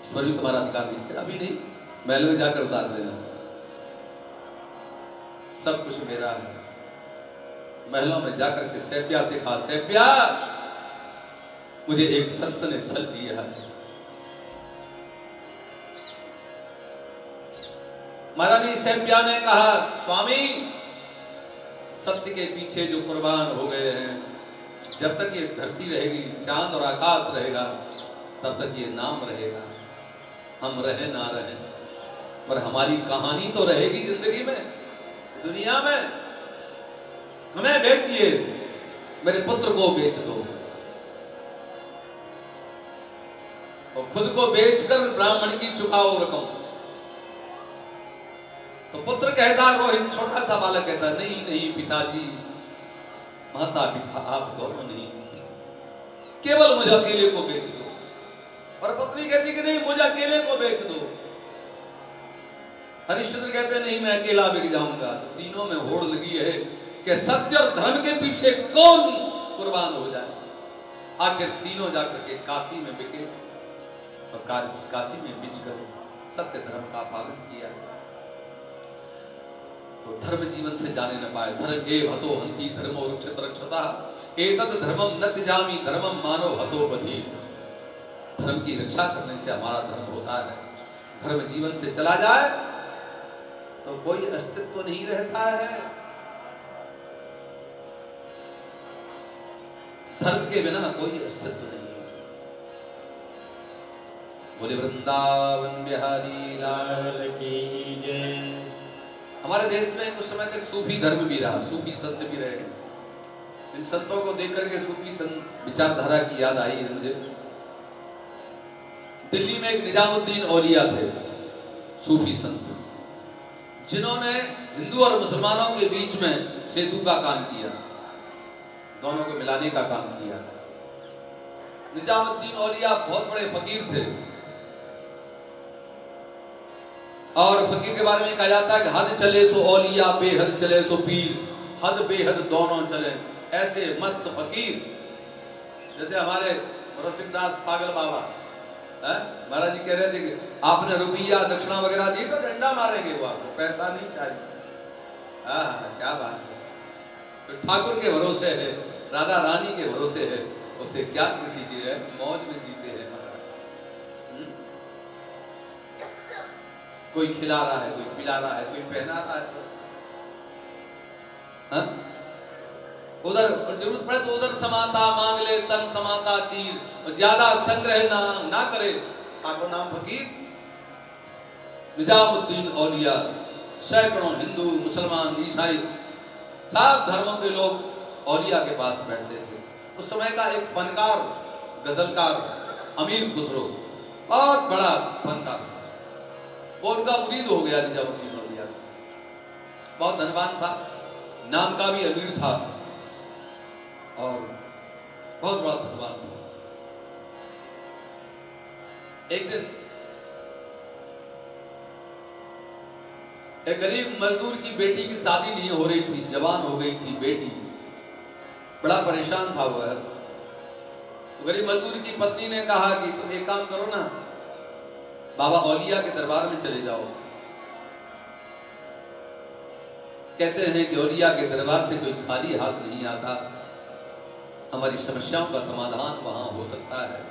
S2: इस पर भी तुम्हारा अधिकार नहीं। अभी नहीं, महल में जाकर उतार देना। सब कुछ मेरा है। महलों में जाकर के सैप्या से कहा सैप्या मुझे एक संत ने छल दिया है। महारानी सैप्या ने कहा स्वामी सत्य के पीछे जो कुर्बान हो गए हैं, जब तक ये धरती रहेगी, चांद और आकाश रहेगा, तब तक ये नाम रहेगा। हम रहे ना रहे पर हमारी कहानी तो रहेगी जिंदगी में, दुनिया में। हमें बेचिए, मेरे पुत्र को बेच दो और खुद को बेचकर ब्राह्मण की चुकाओ रकम। तो पुत्र कहता, रोहित छोटा सा बालक कहता नहीं नहीं पिताजी, माता पिता आप दोनों नहीं, केवल मुझे अकेले को बेच दो। और पत्नी कहती कि नहीं मुझे अकेले को बेच दो। हरिश्चंद्र कहते नहीं मैं अकेला बिक जाऊंगा। तीनों में होड़ लगी है कि सत्य और धर्म के पीछे कौन कुर्बान हो जाए। आखिर तीनों जाकर के काशी में बिके और काशी में बिचकर सत्य धर्म का पालन किया। तो धर्म जीवन से जाने न पाए। धर्म एव हतो हंति धर्मो रक्षत रक्षता, एतद धर्मम न त्यामी धर्मम मानो हतो बधीत। धर्म की रक्षा करने से हमारा धर्म होता है। धर्म जीवन से चला जाए तो कोई अस्तित्व नहीं रहता है। धर्म के बिना कोई अस्तित्व नहीं है। बोले वृंदावन बिहारी लाल की जय। हमारे देश में कुछ समय तक सूफी धर्म भी रहा, सूफी संत भी रहे। इन संतों को देख करके सूफी संत विचारधारा की याद आई है मुझे। दिल्ली में एक निजामुद्दीन औलिया थे, सूफी संत, जिन्होंने हिंदू और मुसलमानों के बीच में सेतु का काम किया, दोनों को मिलाने का काम किया। निजामुद्दीन औलिया बहुत बड़े फकीर थे और फकीर के बारे में कहा जाता है कि हद चले सो औलिया, बेहद चले सो पीर, हद बेहद दोनों चले। ऐसे मस्त फकीर, जैसे हमारे रसिकदास पागल बाबा महाराज जी कह रहे थे कि आपने रुपया दक्षिणा वगैरह दी तो डंडा मारेंगे वो आपको, पैसा नहीं चाहिए। क्या बात है। तो ठाकुर के भरोसे है, राधा रानी के भरोसे है, उसे क्या किसी की है, मौज में जीते हैं महाराज। कोई खिला रहा है, कोई पिला रहा है, कोई पहना रहा है। उधर और जरूरत पड़े तो उधर समाता मांग ले, तन समाता चीर, और ज्यादा संग्रह ना करे। आपको नाम फकीर निजामुद्दीन औलिया, सैकड़ों हिंदू मुसलमान ईसाई सब धर्मों के लोग औलिया के पास बैठते थे। उस समय का एक फनकार गजलकार अमीर खुसरो, बहुत बड़ा फनकार, वो उनका मुरीद हो गया निजामुद्दीन औलिया। बहुत धनवान था, नाम का भी अमीर था और बहुत बड़ा धनवान था। एक दिन एक गरीब मजदूर की बेटी की शादी नहीं हो रही थी, जवान हो गई थी बेटी, बड़ा परेशान था वह। तो गरीब मजदूर की पत्नी ने कहा कि तुम एक काम करो ना, बाबा औलिया के दरबार में चले जाओ। कहते हैं कि औलिया के दरबार से कोई खाली हाथ नहीं आता, हमारी समस्याओं का समाधान वहां हो सकता है,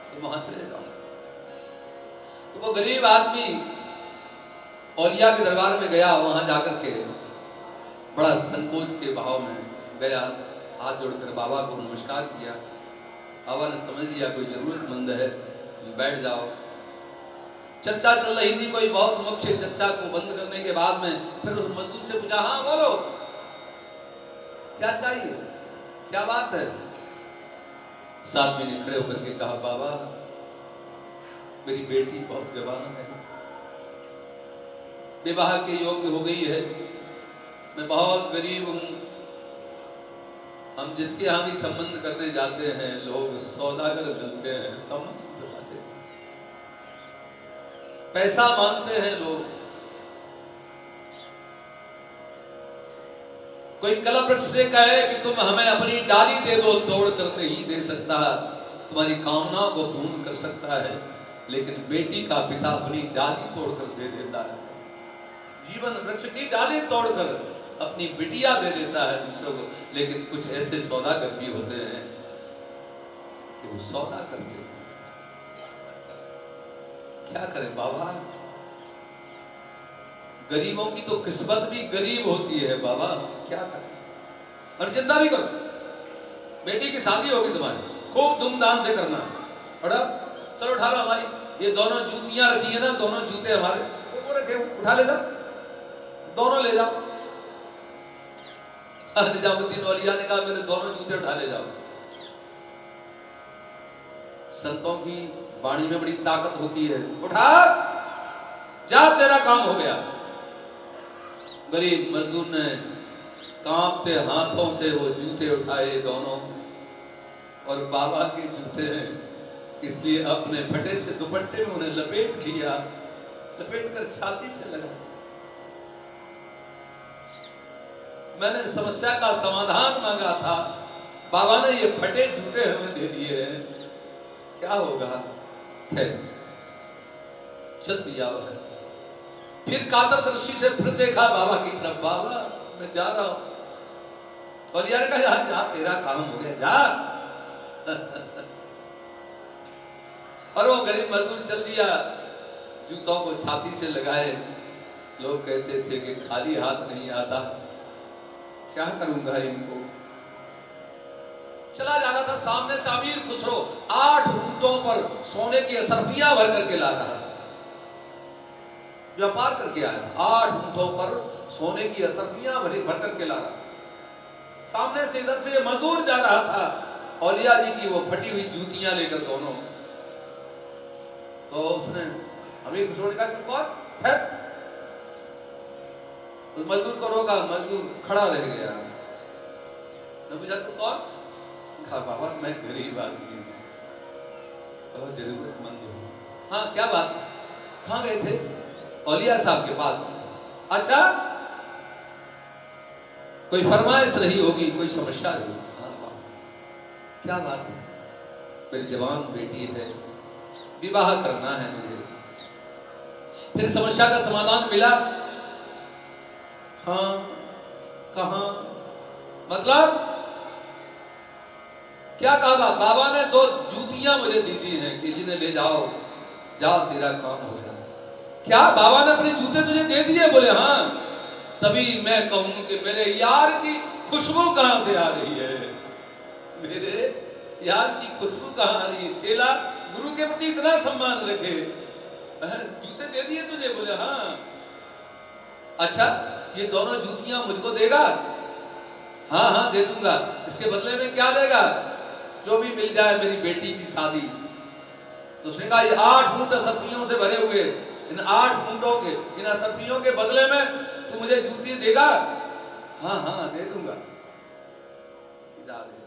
S2: तो वहां चले जाओ। तो वो गरीब आदमी औलिया के दरबार में गया, वहां जाकर के बड़ा संकोच के भाव में गया, हाथ जोड़कर बाबा को नमस्कार किया। बाबा ने समझ लिया कोई जरूरतमंद है, बैठ जाओ। चर्चा चल रही थी, कोई बहुत मुख्य चर्चा को बंद करने के बाद में फिर उस मजदूर से पूछा, हाँ बोलो क्या चाहिए, क्या बात है। उस आदमी ने खड़े होकर के कहा, बाबा मेरी बेटी बहुत जवान है, विवाह के योग्य हो गई है, मैं बहुत गरीब हूं, हम जिसके यहाँ भी संबंध करने जाते हैं लोग सौदागर मिलते हैं, संबंध दिलाते हैं, पैसा मांगते हैं लोग। कोई कलवृक्ष से कहे कि तुम हमें अपनी डाली दे दो, तोड़ कर नहीं दे सकता, तुम्हारी कामनाओं को पूर्ण कर सकता है, लेकिन बेटी का पिता अपनी डाली तोड़कर दे देता है, जीवन वृक्ष की डाली तोड़कर अपनी बिटिया दे देता है दूसरों को। लेकिन कुछ ऐसे सौदागर भी होते हैं कि वो सौदा करते हैं। क्या करें बाबा, गरीबों की तो किस्मत भी गरीब होती है बाबा, क्या करें। और चिंता भी करो, बेटी की शादी होगी तुम्हारी, खूब धूमधाम से करना। और चलो उठा लो, हमारी ये दोनों जूतियां रखी है ना, दोनों जूते हमारे वो रखे, उठा लेना, दोनों ले जाओ। निजामुद्दीन औलिया ने कहा मेरे दोनों जूते उठा ले जाओ। संतों की वाणी में बड़ी ताकत होती है, उठा जा, तेरा काम हो गया। गरीब मजदूर ने कांपते हाथों से वो जूते उठाए दोनों, और बाबा के जूते हैं इसलिए अपने फटे से दुपट्टे में उन्हें लपेट लिया, लपेट कर छाती से लगा। मैंने समस्या का समाधान मांगा था, बाबा ने ये फटे जूते हमें दे दिए हैं, क्या होगा। खैर चल दिया वह। फिर कातर दृष्टि से फिर देखा बाबा की तरफ, बाबा मैं जा रहा हूं। और यार कहा जा, तेरा काम हो गया, जा। और वो गरीब मजदूर चल दिया, जूतों को छाती से लगाए। लोग कहते थे कि खाली हाथ नहीं आता, क्या करूंगा इनको। चला जाता था, सामने से अमीर खुसरो 8 ऊंटों पर सोने की असरफियां भर करके ला रहा, व्यापार करके आया था। 8 ऊंटों पर सोने की असरफियां भर करके ला रहा। सामने से इधर से मजदूर जा रहा था, औलिया जी की वो फटी हुई जूतियां लेकर दोनों। तो उसने अमीर खुसरो ने कहा, उस मजदूर को रोका, मजदूर खड़ा रह गया। मैं पूछा तुम कौन? कहा बाबा मैं गरीब आदमी हूँ, बहुत जरूरतमंद हूँ। हाँ क्या बात? कहाँ गए थे? औलिया साहब के पास। अच्छा, कोई फरमाइश रही होगी, कोई समस्या रही। हाँ बाबा क्या बात? मेरी जवान बेटी है, विवाह करना है मुझे। फिर समस्या का समाधान मिला? हाँ। कहाँ? मतलब क्या कहा? बाबा ने 2 जूतियां मुझे दी दी हैं कि जिन्हें ले जाओ, जाओ तेरा काम हो गया। क्या बाबा ने अपने जूते तुझे दे दिए? बोले हाँ। तभी मैं कहूं कि मेरे यार की खुशबू कहां से आ रही है? मेरे यार की खुशबू कहां आ रही है? चेला गुरु के प्रति इतना सम्मान रखे, जूते दे दिए तुझे? बोले हाँ। अच्छा, ये दोनों जूतियां मुझको देगा? हाँ हाँ दे दूंगा। इसके बदले में क्या लेगा? जो भी मिल जाए मेरी बेटी की शादी। तो उसने कहा ये 8 ऊंट असफियों से भरे हुए, इन 8 ऊंटों के, इन असफियों के बदले में तू मुझे जूती देगा? हाँ हाँ दे दूंगा। सीधा दे।